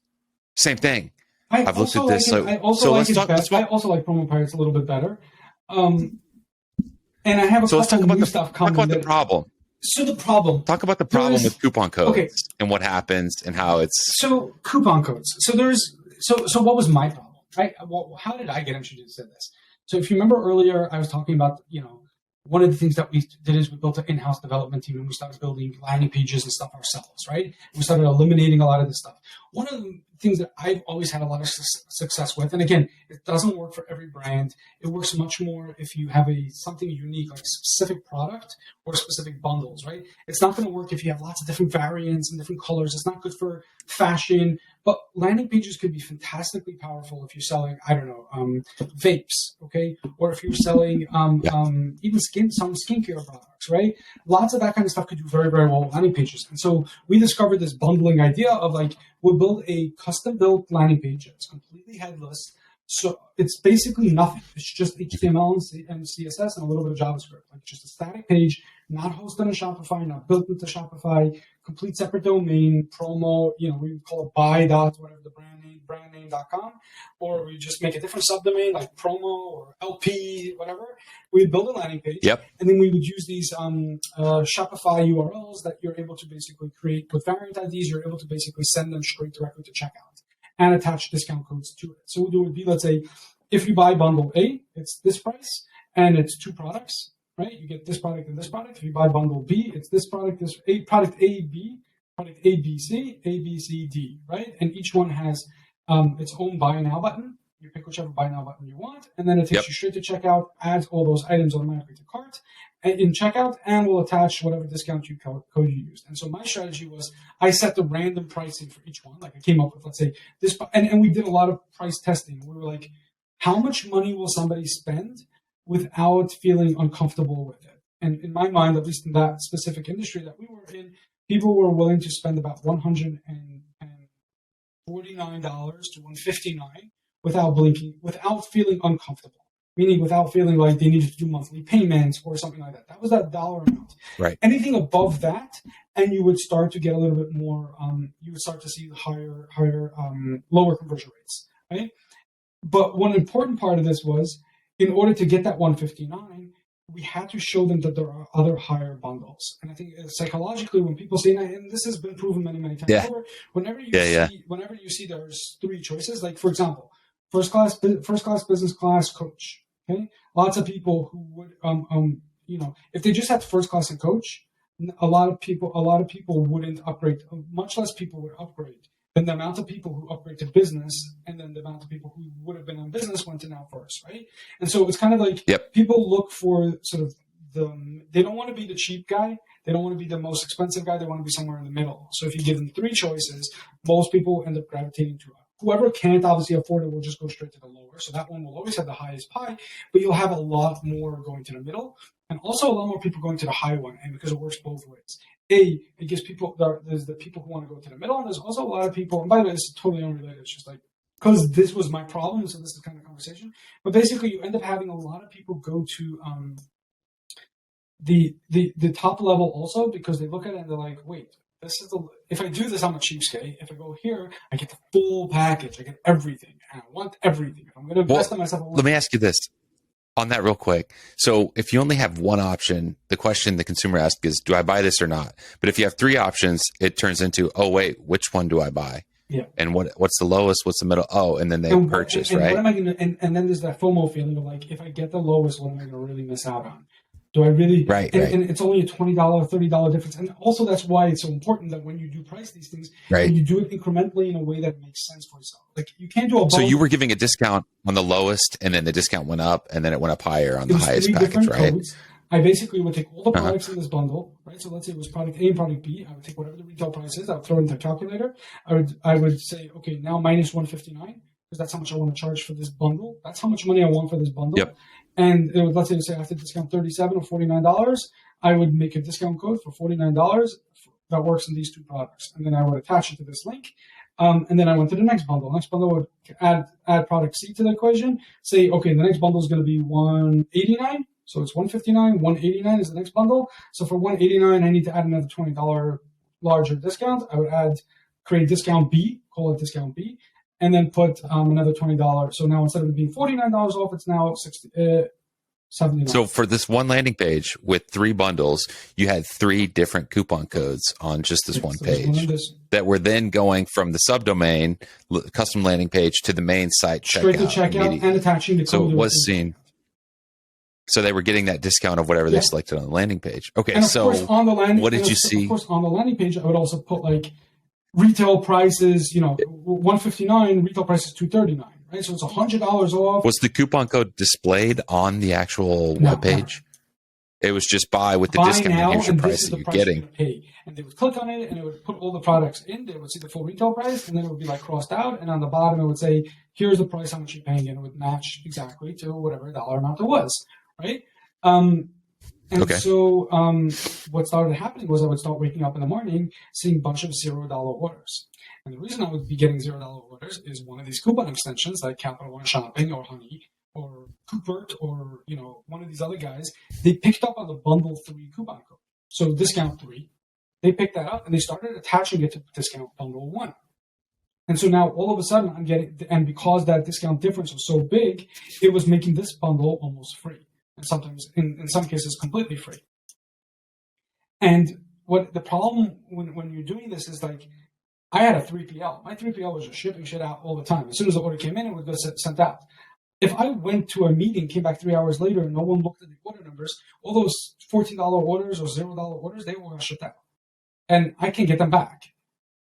same thing. I've looked at this. I also like Promo Pirates a little bit better. And I have a couple new stuff coming. Talk about the problem. So the problem. Talk about the problem with coupon codes and what happens and how it's. So coupon codes. So what was my problem? Right? Well, how did I get introduced to this? So if you remember earlier, I was talking about, one of the things that we did is we built an in-house development team and we started building landing pages and stuff ourselves, right? And we started eliminating a lot of this stuff. One of the things that I've always had a lot of success with, and again, it doesn't work for every brand. It works much more if you have something unique, like a specific product or specific bundles, right? It's not going to work if you have lots of different variants and different colors. It's not good for fashion, but landing pages could be fantastically powerful if you're selling, vapes, okay? Or if you're selling even some skincare products, right? Lots of that kind of stuff could do very, very well with landing pages. And so we discovered this bundling idea of like, we'll build a custom-built landing page. It's completely headless. So it's basically nothing. It's just HTML and CSS and a little bit of JavaScript. Like just a static page, not hosted on Shopify, not built into Shopify, complete separate domain, promo, we call it buy dot, whatever the brandname.com, or we just make a different subdomain like promo or LP, whatever. We'd build a landing page. Yep. And then we would use these Shopify URLs that you're able to basically create with variant IDs. You're able to basically send them straight directly to checkout and attach discount codes to it. So what we'll do would be, let's say, if you buy bundle A, it's this price, and it's 2 products, right? You get this product and this product. If you buy bundle B, it's this product, product A, B, product A, B, C, A, B, C, D, right? And each one has its own buy now button. You pick whichever buy now button you want, and then it takes you straight to checkout, adds all those items automatically to cart in checkout, and will attach whatever discount code you used. And so my strategy was I set the random pricing for each one. Like I came up with, let's say, this, and we did a lot of price testing. We were like, how much money will somebody spend without feeling uncomfortable with it? And in my mind, at least in that specific industry that we were in, people were willing to spend about $149 to $159 without blinking, without feeling uncomfortable. Meaning without feeling like they needed to do monthly payments or something like that. That was that dollar amount. Right. Anything above that, and you would start to get a little bit more, you would start to see higher, lower conversion rates, right? But one important part of this was, in order to get that 159, we had to show them that there are other higher bundles. And I think psychologically, when people say, and this has been proven many, many times over, whenever you see there's 3 choices, like for example, first class, business class, coach. Okay, lots of people who would, if they just had first class and coach, a lot of people wouldn't upgrade. Much less people would upgrade than the amount of people who upgrade to business, and then the amount of people who would have been on business went to now first, right? And so it's kind of like people look for sort of they don't want to be the cheap guy. They don't want to be the most expensive guy. They want to be somewhere in the middle. So if you give them 3 choices, most people end up gravitating to it. Whoever can't obviously afford it will just go straight to the lower. So that one will always have the highest pie, but you'll have a lot more going to the middle, and also a lot more people going to the high one. And because it works both ways, it gives people, there's the people who want to go to the middle, and there's also a lot of people, and by the way, it's totally unrelated. It's just like, because this was my problem, so this is the kind of conversation. But basically, you end up having a lot of people go to the top level also, because they look at it and they're like, wait, if I do this, I'm a cheapskate. If I go here, I get the full package. I get everything. And I want everything. If I'm going to invest in myself, let me ask you this. On that real quick. So if you only have one option, the question the consumer asks is, do I buy this or not? But if you have three options, it turns into, oh, wait, which one do I buy? Yeah. And what's the lowest? What's the middle? Oh, and then they purchase, and right? What am I going to, and then there's that FOMO feeling of like, if I get the lowest, what am I going to really miss out on? Do I really? Right. And it's only a $20, $30 difference. And also that's why it's so important that when you do price these things, you do it incrementally in a way that makes sense for yourself. Like you can't do a bundle. So you were giving a discount on the lowest, and then the discount went up, and then it went up higher on the highest package, right? Codes. I basically would take all the products in this bundle, right? So let's say it was product A and product B. I would take whatever the retail price is. I would throw it into a calculator. I would say, okay, now minus 159, because that's how much I want to charge for this bundle. That's how much money I want for this bundle. Yep. And it would, let's say I have to discount $37 or $49. I would make a discount code for $49 that works in these two products. And then I would attach it to this link. And then I went to the next bundle. Next bundle would add product C to the equation. Say, okay, the next bundle is going to be $189. So it's $159, $189 is the next bundle. So for $189, I need to add another $20 larger discount. I would create discount B, call it discount B, and then put another $20. So now instead of it being $49 off, it's now $79. So for this one landing page with three bundles, you had three different coupon codes on just this one page that were then going from the subdomain custom landing page to the main site straight to checkout and attaching the code. So it was seen. So they were getting that discount of whatever they selected on the landing page. Okay, and of so course, on the landing, what did you see? Of course, on the landing page, I would also put like retail prices, $159, retail price is $239, right? So it's $100 off. Was the coupon code displayed on the actual web page? It was just buy with the discount. Now, here's your and price this is that the you're price getting. you're gonna pay. And they would click on it, and it would put all the products in. They would see the full retail price, and then it would be like crossed out. And on the bottom, it would say, "Here's the price, how much you're paying," and it would match exactly to whatever dollar amount it was, right? So what started happening was I would start waking up in the morning seeing a bunch of $0 orders. And the reason I would be getting $0 orders is one of these coupon extensions like Capital One Shopping or Honey or Coopert or one of these other guys. They picked up on the bundle 3 coupon code. So discount 3. They picked that up and they started attaching it to discount bundle 1. And so now all of a sudden I'm getting, and because that discount difference was so big, it was making this bundle almost free. And sometimes, in some cases, completely free. And what the problem when you're doing this is like, I had a 3PL. My 3PL was just shipping shit out all the time. As soon as the order came in, it would go sent out. If I went to a meeting, came back 3 hours later, and no one looked at the order numbers, all those $14 orders or $0 orders, they all got shipped out. And I can't get them back.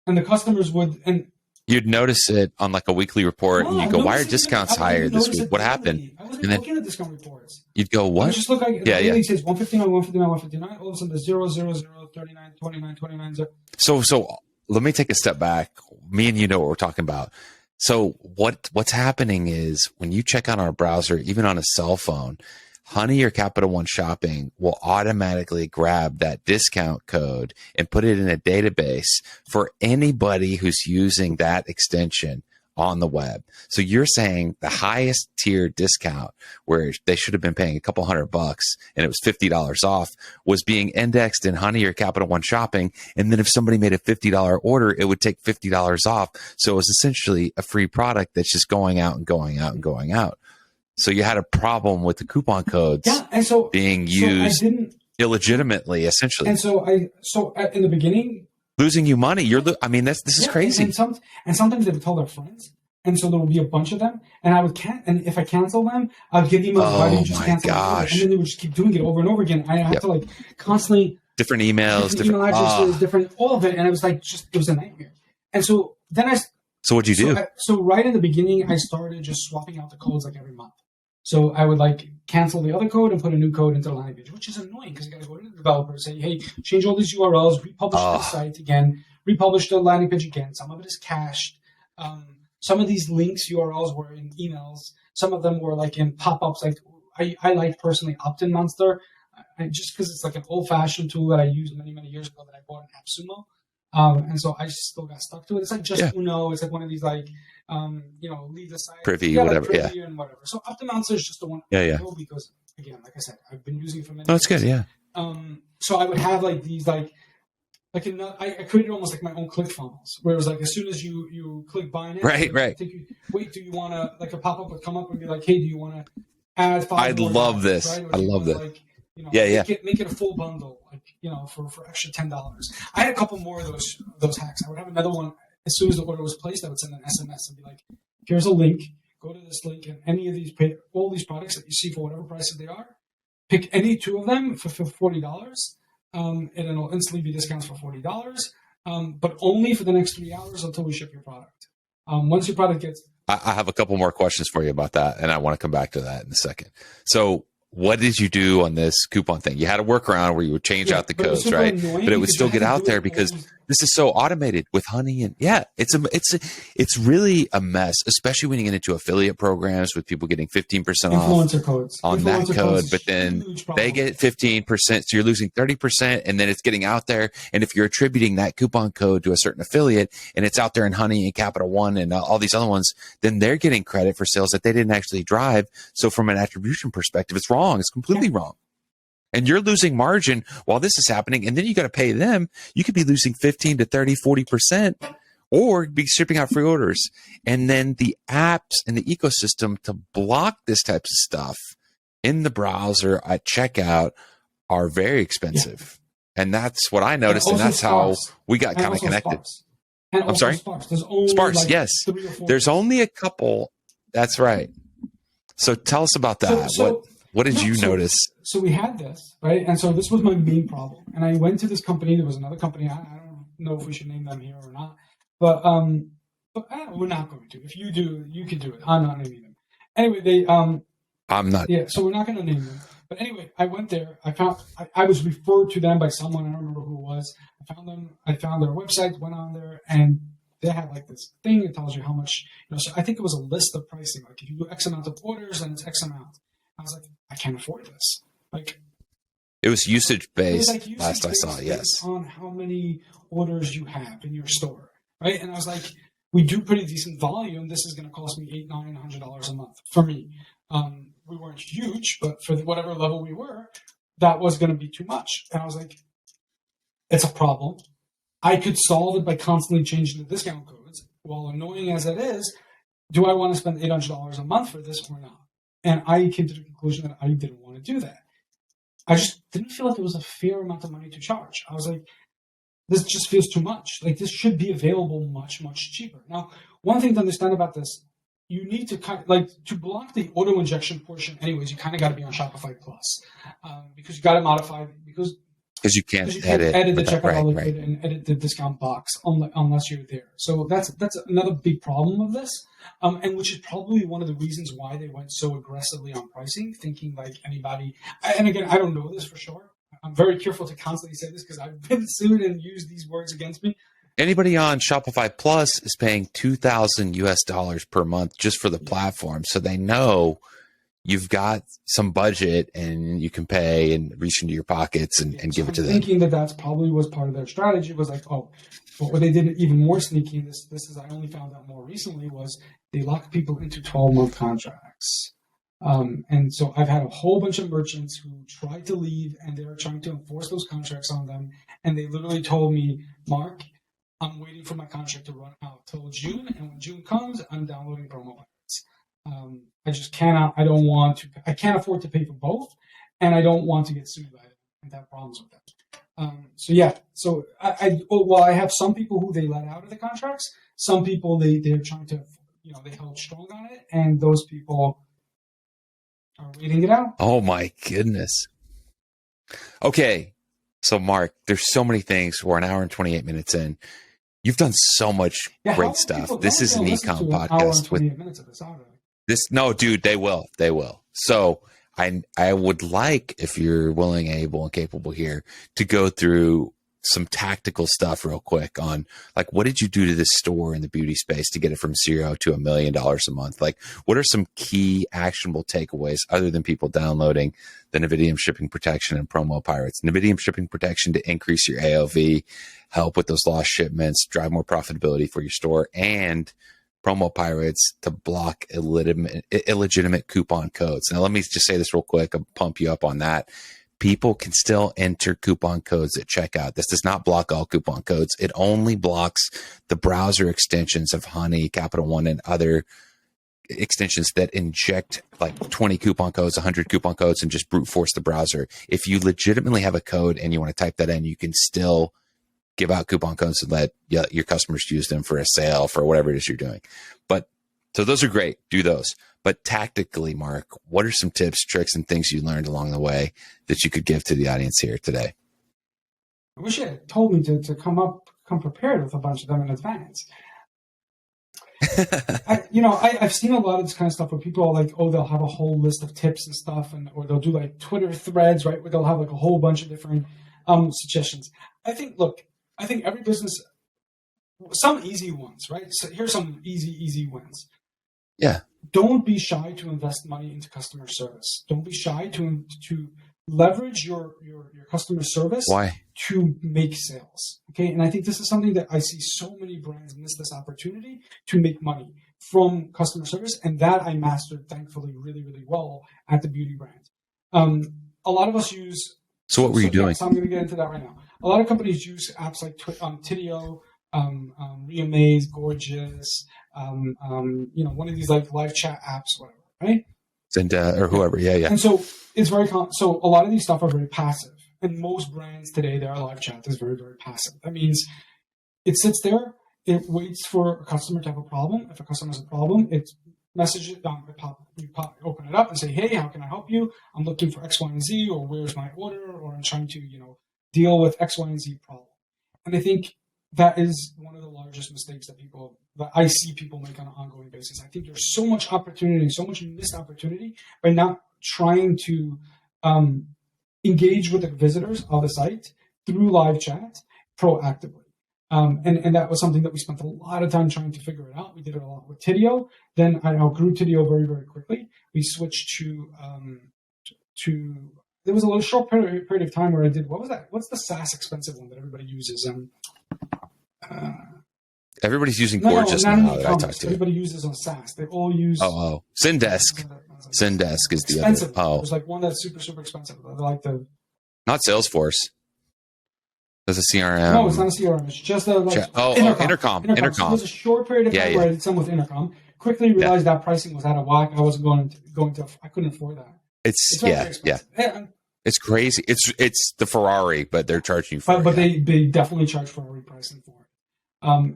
And the customers would... You'd notice it on like a weekly report, and you go, "Why are discounts higher this week? What happened?" I wasn't looking at discount reports. You'd go, "What?" I just look like it says 159, 159, 159. All of a sudden, there's 0, 0, 0, 39, 29, 29. So let me take a step back. Me and you know what we're talking about. So what's happening is when you check on our browser, even on a cell phone, Honey or Capital One Shopping will automatically grab that discount code and put it in a database for anybody who's using that extension on the web. So you're saying the highest tier discount, where they should have been paying a couple $100 and it was $50 off, was being indexed in Honey or Capital One Shopping. And then if somebody made a $50 order, it would take $50 off. So it was essentially a free product that's just going out and going out and going out. So you had a problem with the coupon codes being used illegitimately, essentially. And so in the beginning, losing you money. This is crazy. And sometimes they would tell their friends, and so there would be a bunch of them. And and if I cancel them, I'd get emails. Why did you just cancel? And then they would just keep doing it over and over again. I had to constantly different emails, different email addresses, different all of it, and it was it was a nightmare. And so then So what'd you do? So right in the beginning, I started just swapping out the codes every month. So I would cancel the other code and put a new code into the landing page, which is annoying because you got to go to the developer and say, "Hey, change all these URLs, republish the site again, republish the landing page again." Some of it is cached. Some of these links URLs were in emails. Some of them were in pop-ups. I like personally Opt-in Monster, just because it's an old-fashioned tool that I used many, many years ago that I bought in AppSumo. And so I still got stuck to it. It's just Uno. It's one of these leave the site. Privy, whatever. Privy and whatever. So Opt-in Monster is just the one I go because, again, like I said, I've been using it for many years. That's good, yeah. So I would have these I created almost my own ClickFunnels, where it was as soon as you click buy now, right. do you want to a pop-up would come up and be like, "Hey, do you want to add 5 I more love dollars, this. right? I love this. Like, Yeah. make it a full bundle, like, for extra $10. I had a couple more of those hacks. I would have another one as soon as the order was placed. I would send an SMS and be like, "Here's a link. Go to this link, and any of these all these products that you see for whatever prices they are, pick any 2 of them for $40, and it'll instantly be discounts for $40, but only for the next 3 hours until we ship your product. Once your product gets..." I have a couple more questions for you about that, and I want to come back to that in a second. So what did you do on this coupon thing? You had a workaround where you would change out the codes, right? But it would still get out there because this is so automated with Honey, and it's really a mess, especially when you get into affiliate programs with people getting 15% off influencer codes on that code, but then they get 15%, so you're losing 30%, and then it's getting out there. And if you're attributing that coupon code to a certain affiliate, and it's out there in Honey and Capital One and all these other ones, then they're getting credit for sales that they didn't actually drive. So from an attribution perspective, it's wrong. It's completely wrong. And you're losing margin while this is happening. And then you got to pay them. You could be losing 15 to 30, 40%, or be shipping out free orders. And then the apps and the ecosystem to block this type of stuff in the browser at checkout are very expensive. Yeah. And that's what I noticed. And that's how we got kind of connected. I'm sorry? Sparse, yes. There's only a couple. That's right. So tell us about that. What did you notice? So we had this, right? And so this was my main problem. And I went to this company. There was another company. I don't know if we should name them here or not. But we're not going to. If you do, you can do it. I'm not naming them. Anyway, I'm not. Yeah, so we're not going to name them. But anyway, I went there. I was referred to them by someone. I don't remember who it was. I found them. I found their website, went on there, and they had like this thing that tells you how much, so I think it was a list of pricing. Like if you do X amount of orders, then it's X amount. I was like, I can't afford this. Like, it was usage based. Like last I saw, yes. On how many orders you have in your store, right? And I was like, we do pretty decent volume. This is going to cost me $800-900 a month for me. We weren't huge, but for whatever level we were, that was going to be too much. And I was like, it's a problem. I could solve it by constantly changing the discount codes. While annoying as it is, do I want to spend $800 a month for this or not? And I came to the conclusion that I didn't want to do that. I just didn't feel like it was a fair amount of money to charge. I was like, this just feels too much. Like, this should be available much, much cheaper. Now, one thing to understand about this, you need to to block the auto injection portion anyways, you kind of got to be on Shopify Plus, because you got to modify, because you can't edit the checkout right. And edit the discount box unless you're there. So that's another big problem of this, and which is probably one of the reasons why they went so aggressively on pricing, thinking like anybody. And again, I don't know this for sure. I'm very careful to constantly say this because I've been sued and used these words against me. Anybody on Shopify Plus is paying $2,000 per month just for the platform, so they know you've got some budget and you can pay and reach into your pockets and give it to them. Thinking that's probably was part of their strategy, was like, but what they did even more sneaky, and this is, I only found out more recently, was they locked people into 12-month contracts. And so I've had a whole bunch of merchants who tried to leave, and they were trying to enforce those contracts on them. And they literally told me, Mark, I'm waiting for my contract to run out till June. And when June comes, I'm downloading promo plans. I just cannot, I can't afford to pay for both, and I don't want to get sued by it and have problems with that. So I have some people who they let out of the contracts. Some people, they're trying to, they held strong on it, and those people are waiting it out. Oh my goodness. Okay. So Mark, there's so many things. We're an hour and 28 minutes in. You've done so much great stuff. This is an Ecom podcast with minutes of this audio. No, dude, they will. So I would like, if you're willing, able, and capable here, to go through some tactical stuff real quick on, like, what did you do to this store in the beauty space to get it from $0 to $1 million a month? Like, what are some key actionable takeaways other than people downloading the Navidium shipping protection and promo pirates? Navidium shipping protection to increase your AOV, help with those lost shipments, drive more profitability for your store, and promo pirates to block illegitimate coupon codes. Now, let me just say this real quick. I'll pump you up on that. People can still enter coupon codes at checkout. This does not block all coupon codes. It only blocks the browser extensions of Honey, Capital One, and other extensions that inject like 20 coupon codes, 100 coupon codes, and just brute force the browser. If you legitimately have a code and you want to type that in, you can still give out coupon codes and let your customers use them for a sale, for whatever it is you're doing. But so those are great. Do those. But tactically, Marc, what are some tips, tricks, and things you learned along the way that you could give to the audience here today? I wish you had told me to come prepared with a bunch of them in advance. I've seen a lot of this kind of stuff where people are like, they'll have a whole list of tips and stuff, or they'll do like Twitter threads, right, where they'll have like a whole bunch of different suggestions. I think every business, some easy ones, right? So here's some easy wins. Yeah. Don't be shy to invest money into customer service. Don't be shy to leverage your customer service. Why? To make sales. Okay. And I think this is something that I see so many brands miss this opportunity to make money from customer service. And that I mastered, thankfully, really, really well at the beauty brand. A lot of us use. So what were you doing? So I'm going to get into that right now. A lot of companies use apps like Tidio, Reamaze, Gorgeous, one of these like live chat apps, whatever, right? And or whoever, yeah. And so it's very so a lot of these stuff are very passive, and most brands today, their live chat is very, very passive. That means it sits there, it waits for a customer to have a problem. If a customer has a problem, it messages you open it up and say, hey, how can I help you? I'm looking for X, Y, and Z, or where's my order, or I'm trying to deal with X, Y, and Z problem. And I think that is one of the largest mistakes that I see people make on an ongoing basis. I think there's so much opportunity, so much missed opportunity by not trying to engage with the visitors of the site through live chat proactively. And that was something that we spent a lot of time trying to figure it out. We did it a lot with Tidio. Then I outgrew Tidio very, very quickly. We switched to there was a little short period of time where I did, what was that? What's the SaaS expensive one that everybody uses? Everybody's using Gorgeous now that I talked to. Everybody uses on SaaS. They all use. Zendesk. Zendesk is the expensive. other. There's like one that's super, super expensive. Like not Salesforce. There's a CRM. No, it's not a CRM. It's just a Intercom. So there was a short period of time where I did some with Intercom. Quickly realized that pricing was out of whack. I wasn't going to. I couldn't afford that. It's It's crazy. It's the Ferrari, but they're charging you for it. But they definitely charge Ferrari pricing for it.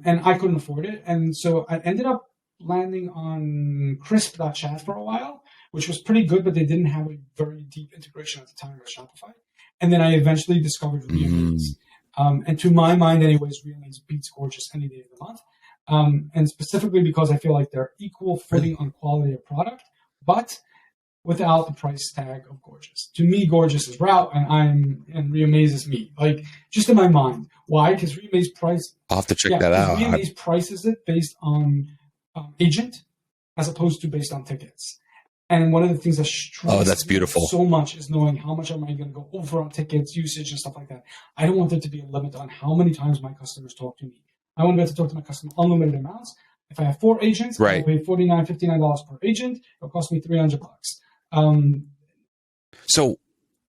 And I couldn't afford it. And so I ended up landing on Crisp.chat for a while, which was pretty good, but they didn't have a very deep integration at the time with Shopify. And then I eventually discovered Reamaze. And to my mind, anyways, Reamaze beats Gorgeous any day of the month. And specifically because I feel like they're equal footing on quality of product, but without the price tag of Gorgeous. To me, Gorgeous is route, and Reamaze is me. Like, just in my mind. Why? Because Reamaze price. I'll have to check that out. Reamaze prices it based on agent as opposed to based on tickets. And one of the things that stresses me so much is knowing how much am I going to go over on tickets, usage, and stuff like that. I don't want there to be a limit on how many times my customers talk to me. I want to be able to talk to my customer unlimited amounts. If I have 4 agents, I'll pay $49, $59 per agent. It'll cost me $300. So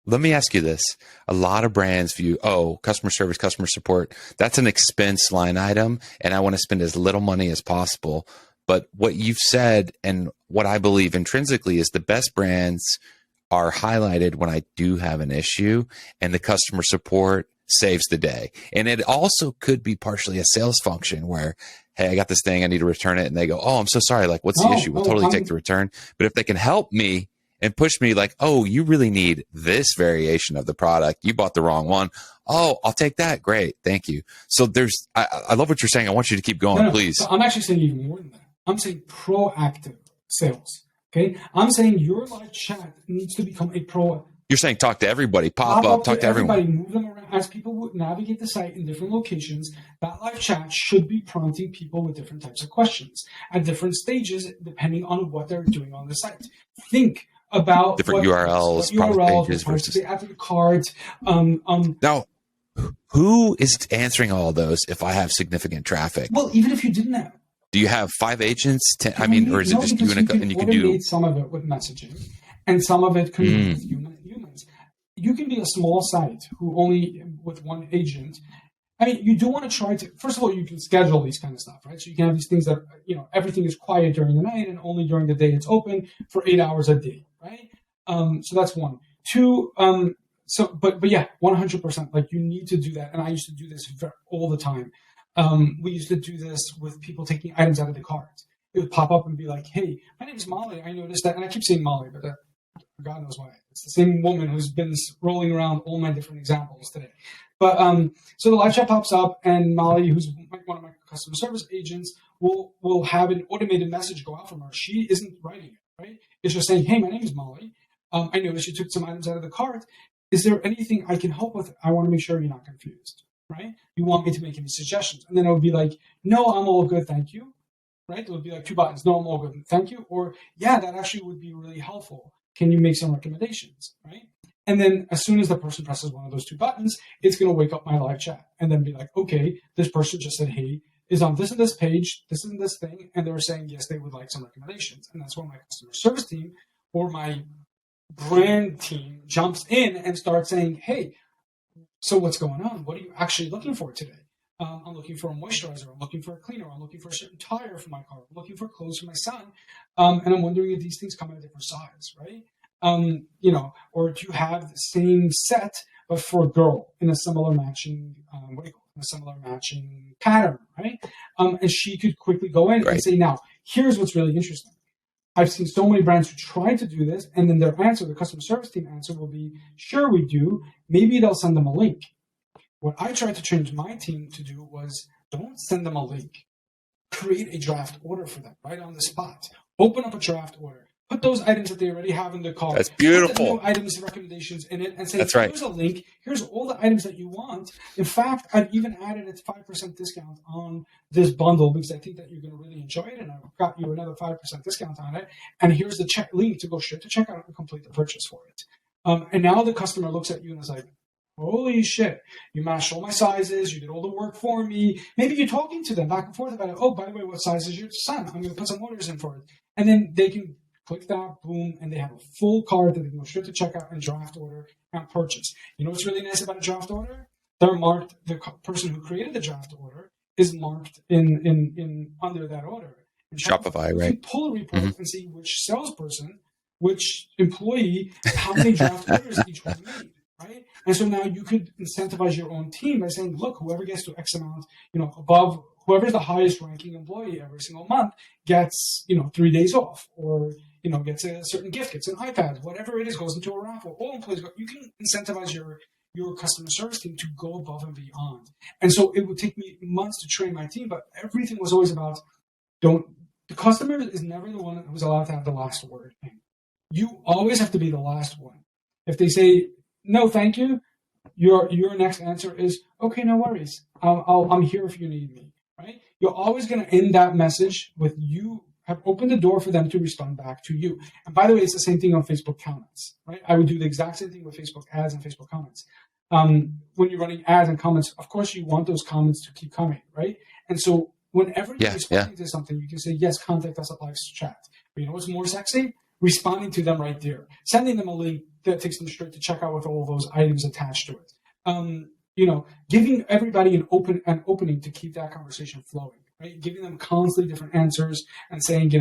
let me ask you this. A lot of brands view, customer service, customer support, that's an expense line item, and I want to spend as little money as possible. But what you've said and what I believe intrinsically is the best brands are highlighted when I do have an issue, and the customer support saves the day. And it also could be partially a sales function where, hey, I got this thing, I need to return it. And they go, I'm so sorry. Like, what's the issue? We'll totally take the return. But if they can help me and push me like, you really need this variation of the product. You bought the wrong one. I'll take that. Great. Thank you. So I love what you're saying. I want you to keep going, please. So I'm actually saying even more than that. I'm saying proactive sales. Okay. I'm saying your live chat needs to become a pro. You're saying talk to everybody, pop up, talk to everybody. Move them around. As people would navigate the site in different locations, that live chat should be prompting people with different types of questions at different stages, depending on what they're doing on the site. Think about different URLs, product pages versus the add to the cart. Now, who is answering all those if I have significant traffic? Well, even if you didn't have. Do you have 5 agents? Or is it just you and you can do some of it with messaging, and some of it can be with humans. You can be a small site who only with one agent, I mean, you do want to try to, first of all, you can schedule these kind of stuff, right? So you can have these things that, everything is quiet during the night and only during the day it's open for 8 hours a day, right? So that's one. Two, but yeah, 100%, like you need to do that. And I used to do this all the time. We used to do this with people taking items out of the cart. It would pop up and be like, hey, my name is Molly. I noticed that. And I keep saying Molly, but God knows why. It's the same woman who's been rolling around all my different examples today. But so the live chat pops up, and Molly, who's one of my customer service agents, will have an automated message go out from her. She isn't writing it, right? It's just saying, hey, my name is Molly. I noticed you took some items out of the cart. Is there anything I can help with? I want to make sure you're not confused, right? You want me to make any suggestions? And then it would be like, no, I'm all good, thank you, right? It would be like 2 buttons. No, I'm all good, thank you. Or, yeah, that actually would be really helpful. Can you make some recommendations, right? And then as soon as the person presses one of those 2 buttons, it's going to wake up my live chat and then be like, okay, this person just said, hey, is on this and this page, this and this thing. And they were saying, yes, they would like some recommendations. And that's when my customer service team or my brand team jumps in and starts saying, hey, so what's going on? What are you actually looking for today? I'm looking for a moisturizer. I'm looking for a cleaner. I'm looking for a certain tire for my car. I'm looking for clothes for my son. And I'm wondering if these things come in a different size, right? Or do you have the same set, but for a girl in a similar matching, a similar matching pattern, right? And she could quickly go in and say, now, here's what's really interesting. I've seen so many brands who try to do this, and then their answer, the customer service team answer will be, sure, we do. Maybe they'll send them a link. What I tried to change my team to do was don't send them a link. Create a draft order for them right on the spot. Open up a draft order. Put those items that they already have in the cart. That's beautiful. Put the new items, recommendations in it, and say, That's right. Here's a link. Here's all the items that you want. In fact, I've even added a 5% discount on this bundle because I think that you're going to really enjoy it, and I've got you another 5% discount on it. And here's the link to go straight to checkout and complete the purchase for it. And now the customer looks at you and is like, holy shit, you matched all my sizes, you did all the work for me. Maybe you're talking to them back and forth about it. Oh, by the way, what size is your son? I'm going to put some orders in for it. And then they can click that, boom, and they have a full cart that they can go straight to checkout and draft order and purchase. You know what's really nice about a draft order? They're marked, the person who created the draft order is marked in under that order. In Shopify, right? You can pull a report and see which salesperson, which employee, how many draft orders each one made. Right? And so now you could incentivize your own team by saying, look, whoever gets to X amount, above whoever's the highest ranking employee every single month gets, 3 days off or, gets a certain gift, gets an iPad, whatever it is, goes into a raffle. All employees you can incentivize your customer service team to go above and beyond. And so it would take me months to train my team, but everything was always about the customer is never the one who's allowed to have the last word. You always have to be the last one. If they say, no, thank you, your next answer is, okay, no worries. I'm here if you need me, right? You're always going to end that message with you have opened the door for them to respond back to you. And by the way, it's the same thing on Facebook comments, right? I would do the exact same thing with Facebook ads and Facebook comments. When you're running ads and comments, of course, you want those comments to keep coming, right? And so whenever you're responding to something, you can say, yes, contact us at live chat. But you know what's more sexy? Responding to them right there, sending them a link that takes them straight to checkout with all of those items attached to it. Giving everybody an opening to keep that conversation flowing, right? Giving them constantly different answers and saying,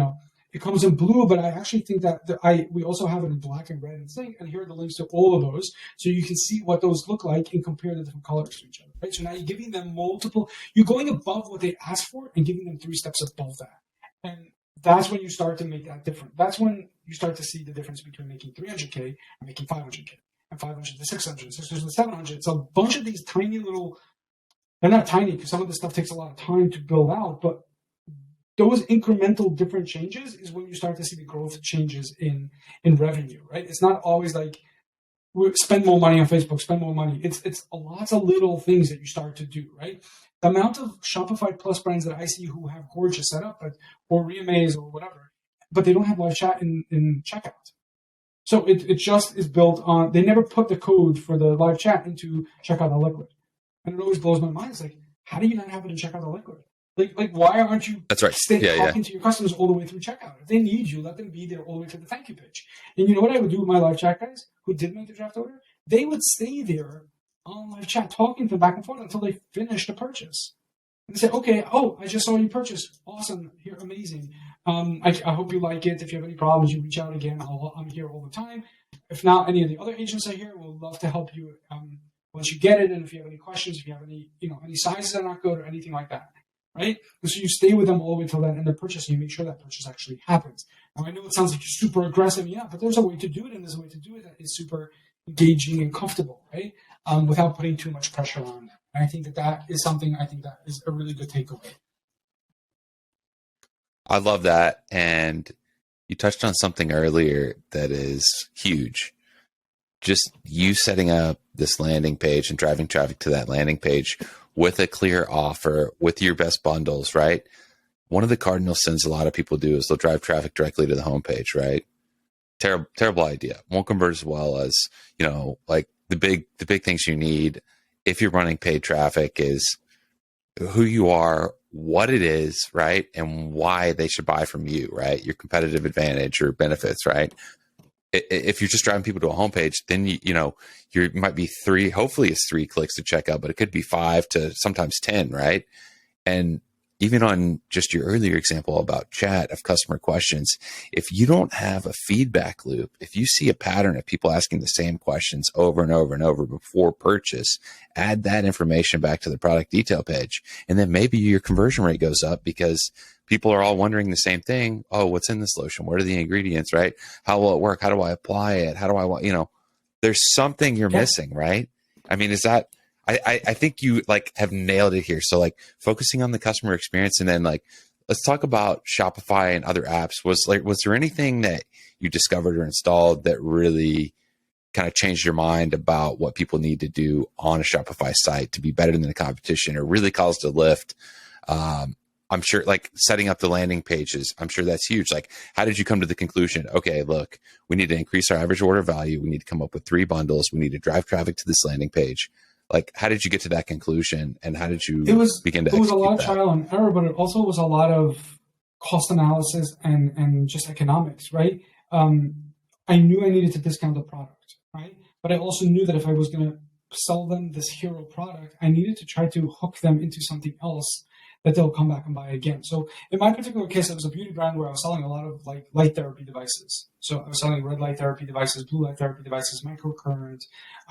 it comes in blue, but I actually think that we also have it in black and red and zinc, and here are the links to all of those, so you can see what those look like and compare the different colors to each other, right? So now you're giving them you're going above what they asked for and giving them 3 steps above that, and that's when you start to make that difference. That's when you start to see the difference between making 300K and making 500K, and 500 to 600, 600 to 700. It's a bunch of these tiny little, they're not tiny because some of this stuff takes a lot of time to build out, but those incremental different changes is when you start to see the growth changes in revenue, right? It's not always like spend more money on Facebook, spend more money. It's lots of little things that you start to do, right? The amount of Shopify Plus brands that I see who have gorgeous setup, or remakes or whatever, but they don't have live chat in checkout. So it just is built on, they never put the code for the live chat into Checkout on Liquid. And it always blows my mind. It's like, how do you not have it in Checkout on Liquid? Like why aren't you talking to your customers all the way through checkout? If they need you, let them be there all the way to the thank you pitch. And you know what I would do with my live chat guys who did make the draft order? They would stay there on live chat talking to them back and forth until they finish the purchase. And they say, okay, I just saw you purchase. Awesome. Here, amazing. I hope you like it. If you have any problems, you reach out again. I'm here all the time. If not, any of the other agents are here. We'll love to help you once you get it. And if you have any questions, if you have any sizes that are not good or anything like that, right? And so you stay with them all the way till that end of purchase, and you make sure that purchase actually happens. Now, I know it sounds like you're super aggressive, but there's a way to do it, and there's a way to do it that is super engaging and comfortable, right? Without putting too much pressure on them. And I think that is something that is a really good takeaway. I love that. And you touched on something earlier that is huge. Just you setting up this landing page and driving traffic to that landing page with a clear offer, with your best bundles, right? One of the cardinal sins a lot of people do is they'll drive traffic directly to the homepage, right? Terrible idea. Won't convert as well as, like the big things you need if you're running paid traffic is who you are, what it is, right? And why they should buy from you, right? Your competitive advantage or benefits, right? If you're just driving people to a homepage, then you might be hopefully it's 3 clicks to check out, but it could be 5 to sometimes 10, right? And even on just your earlier example about chat of customer questions, if you don't have a feedback loop, if you see a pattern of people asking the same questions over and over and over before purchase, add that information back to the product detail page. And then maybe your conversion rate goes up because people are all wondering the same thing. Oh, what's in this lotion? What are the ingredients, right? How will it work? How do I apply it? How do I, there's something you're missing, right? I mean, is that, I think you have nailed it here. So focusing on the customer experience, and then let's talk about Shopify and other apps. Was there anything that you discovered or installed that really kind of changed your mind about what people need to do on a Shopify site to be better than the competition or really caused a lift? I'm sure setting up the landing pages, I'm sure that's huge. How did you come to the conclusion? Okay, look, we need to increase our average order value. We need to come up with 3 bundles. We need to drive traffic to this landing page. How did you get to that conclusion, and how did you begin to execute that? It was a lot of trial and error, but it also was a lot of cost analysis and just economics, right? I knew I needed to discount the product, right? But I also knew that if I was going to sell them this hero product, I needed to try to hook them into something else that they'll come back and buy again. So in my particular case, it was a beauty brand where I was selling a lot of light therapy devices. So I was selling red light therapy devices, blue light therapy devices, microcurrent,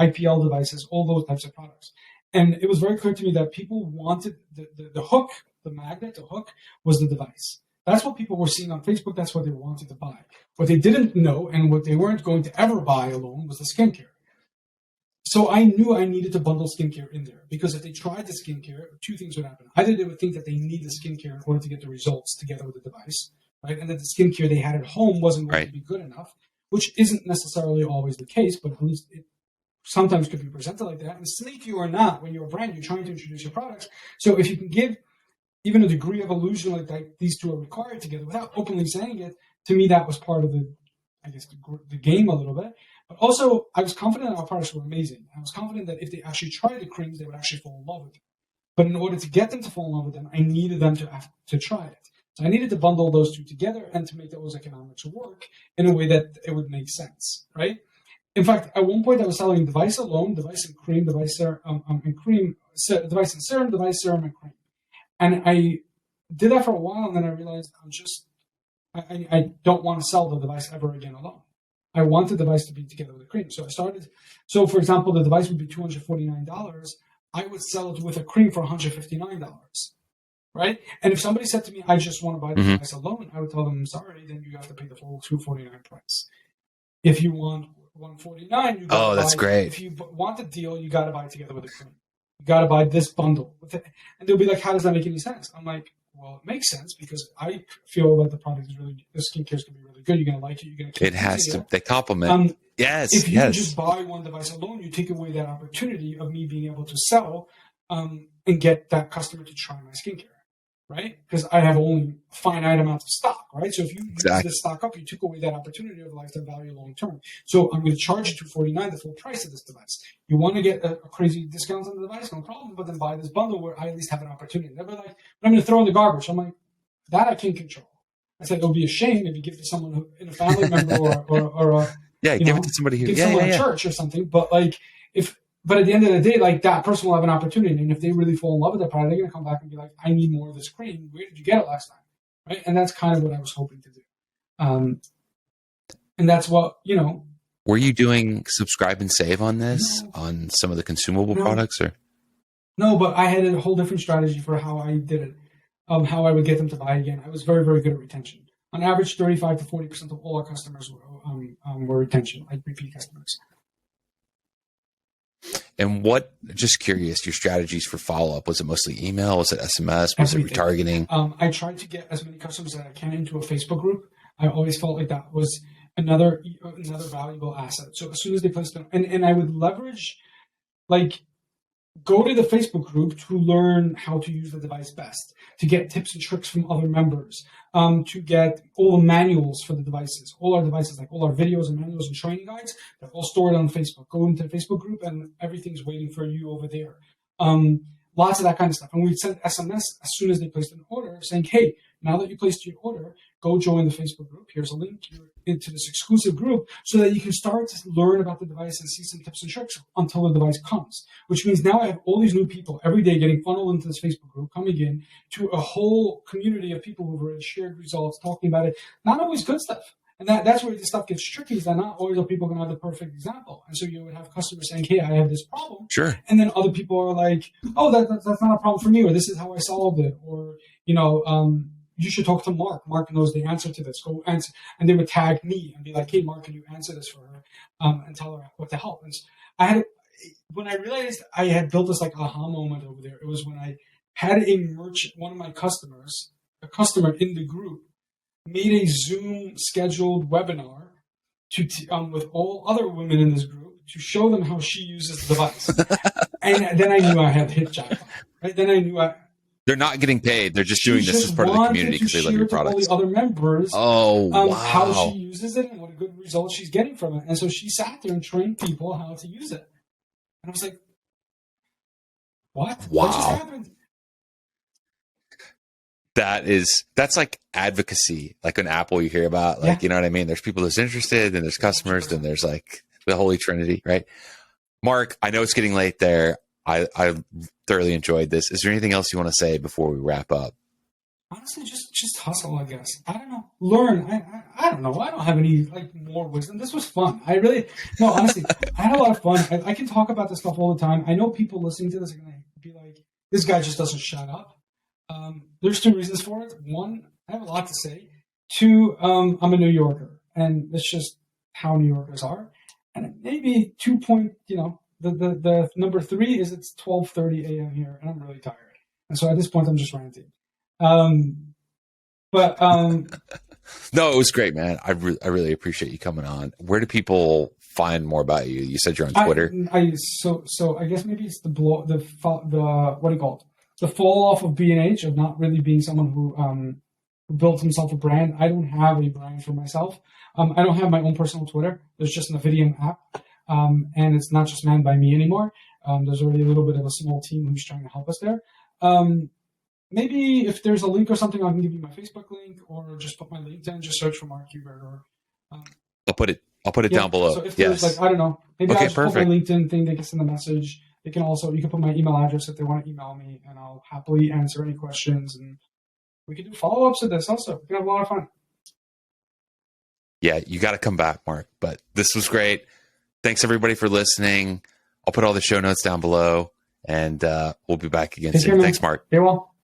IPL devices, all those types of products. And it was very clear to me that people wanted the hook, the magnet, the hook was the device. That's what people were seeing on Facebook. That's what they wanted to buy. What they didn't know and what they weren't going to ever buy alone was the skincare. So I knew I needed to bundle skincare in there, because if they tried the skincare, 2 things would happen. Either they would think that they need the skincare in order to get the results together with the device, right? And that the skincare they had at home wasn't going to be good enough, which isn't necessarily always the case, but at least it sometimes could be presented like that. And sneaky or not, when you're a brand, you're trying to introduce your products. So if you can give even a degree of illusion like that, these 2 are required together without openly saying it, to me, that was part of the game a little bit. But also, I was confident our products were amazing. I was confident that if they actually tried the creams, they would actually fall in love with them. But in order to get them to fall in love with them, I needed them to try it. So I needed to bundle those 2 together and to make those economics work in a way that it would make sense, right? In fact, at one point, I was selling device alone, device and cream, device and cream, device and serum, device, serum, and cream. And I did that for a while, and then I realized I don't want to sell the device ever again alone. I want the device to be together with a cream. So for example, the device would be $249. I would sell it with a cream for $159, right? And if somebody said to me, I just want to buy the device alone, I would tell them, sorry, then you have to pay the full $249 price. If you want $149, you got to buy. That's great. If you want the deal, you got to buy it together with a cream. You got to buy this bundle. And they'll be like, how does that make any sense? I'm like, well, it makes sense because I feel that the product is the skincare is going to be really good. You're going to like it. You're going to keep it. It has to. They complement. Yes. If you just buy one device alone, you take away that opportunity of me being able to sell and get that customer to try my skincare, right? Because I have only finite amounts of stock, right? So if you use this stock up, you took away that opportunity of lifetime value long term. So I'm going to charge you $249, the full price of this device. You want to get a crazy discount on the device, no problem, but then buy this bundle where I at least have an opportunity. They're like, I'm going to throw in the garbage. I'm like, that I can't control. I said, it would be a shame if you give it to someone in a family member or give it to somebody who, someone at church or something. But But at the end of the day, like that person will have an opportunity. And if they really fall in love with that product, they're going to come back and be like, I need more of this cream. Where did you get it last time? Right. And that's kind of what I was hoping to do. And that's what, Were you doing subscribe and save on this, on some of the consumable products, or? No, but I had a whole different strategy for how I did it, how I would get them to buy again. I was very, very good at retention. On average, 35 to 40% of all our customers were retention, like repeat customers. And just curious, your strategies for follow-up, was it mostly email? Was it SMS? Was it retargeting? I tried to get as many customers as I can into a Facebook group. I always felt like that was another valuable asset. So as soon as they placed them, and I would leverage, like, go to the Facebook group to learn how to use the device best, to get tips and tricks from other members, to get all the manuals for the devices, all our devices, like all our videos and manuals and training guides, they're all stored on Facebook. Go into the Facebook group and everything's waiting for you over there. Lots of that kind of stuff. And we'd send SMS as soon as they placed an order saying, hey, now that you placed your order, go join the Facebook group. Here's a link into this exclusive group so that you can start to learn about the device and see some tips and tricks until the device comes, which means now I have all these new people every day getting funneled into this Facebook group, coming in to a whole community of people who've already shared results, talking about it. Not always good stuff. And that's where this stuff gets tricky, is that not always are people going to have the perfect example. And so you would have customers saying, hey, I have this problem. Sure. And then other people are like, oh, that's not a problem for me, or this is how I solved it. Or, you should talk to Mark. Mark knows the answer to this. Go answer. And they would tag me and be like, hey, Mark, can you answer this for her? And tell her what to help. And when I realized I had built this like aha moment over there, it was when I had one of my customers, a customer in the group, made a Zoom scheduled webinar with all other women in this group to show them how she uses the device. And then I knew I had hit jackpot. Right? Then I knew they're not getting paid. They're just doing this as part of the community because they love your products. All the other members, wow. How she uses it and what a good result she's getting from it. And so she sat there and trained people how to use it. And I was like, what? Wow. What just happened? That's like advocacy, like an Apple you hear about, like, you know what I mean? There's people that's interested, and there's customers, then there's like the Holy Trinity, right? Mark, I know it's getting late there. I thoroughly enjoyed this. Is there anything else you want to say before we wrap up? Honestly, just hustle, I guess. I don't know. Learn. I don't know. I don't have any like more wisdom. This was fun. Honestly, I had a lot of fun. I can talk about this stuff all the time. I know people listening to this are going to be like, this guy just doesn't shut up. There's two reasons for it. One, I have a lot to say. Two, I'm a New Yorker, and it's just how New Yorkers are. And maybe the number three is it's 12:30 a.m. here, and I'm really tired. And so at this point, I'm just ranting. No, it was great, man. I really appreciate you coming on. Where do people find more about you? You said you're on Twitter. So I guess maybe it's the what do you call it? The fall off of B&H, of not really being someone who built himself a brand. I don't have a brand for myself. I don't have my own personal Twitter. There's just Navidium app. And it's not just manned by me anymore. There's already a little bit of a small team who's trying to help us there. Maybe if there's a link or something, I can give you my Facebook link, or just put my LinkedIn. Just search for Marc Heuberger. I'll put it down below. So if there's I don't know, maybe I'll just put my LinkedIn thing. They can send a message. You can put my email address if they want to email me, and I'll happily answer any questions. And we can do follow-ups of this also. We can have a lot of fun. Yeah, you got to come back, Mark. But this was great. Thanks, everybody, for listening. I'll put all the show notes down below, and we'll be back again soon. Thanks, Mark. You're welcome.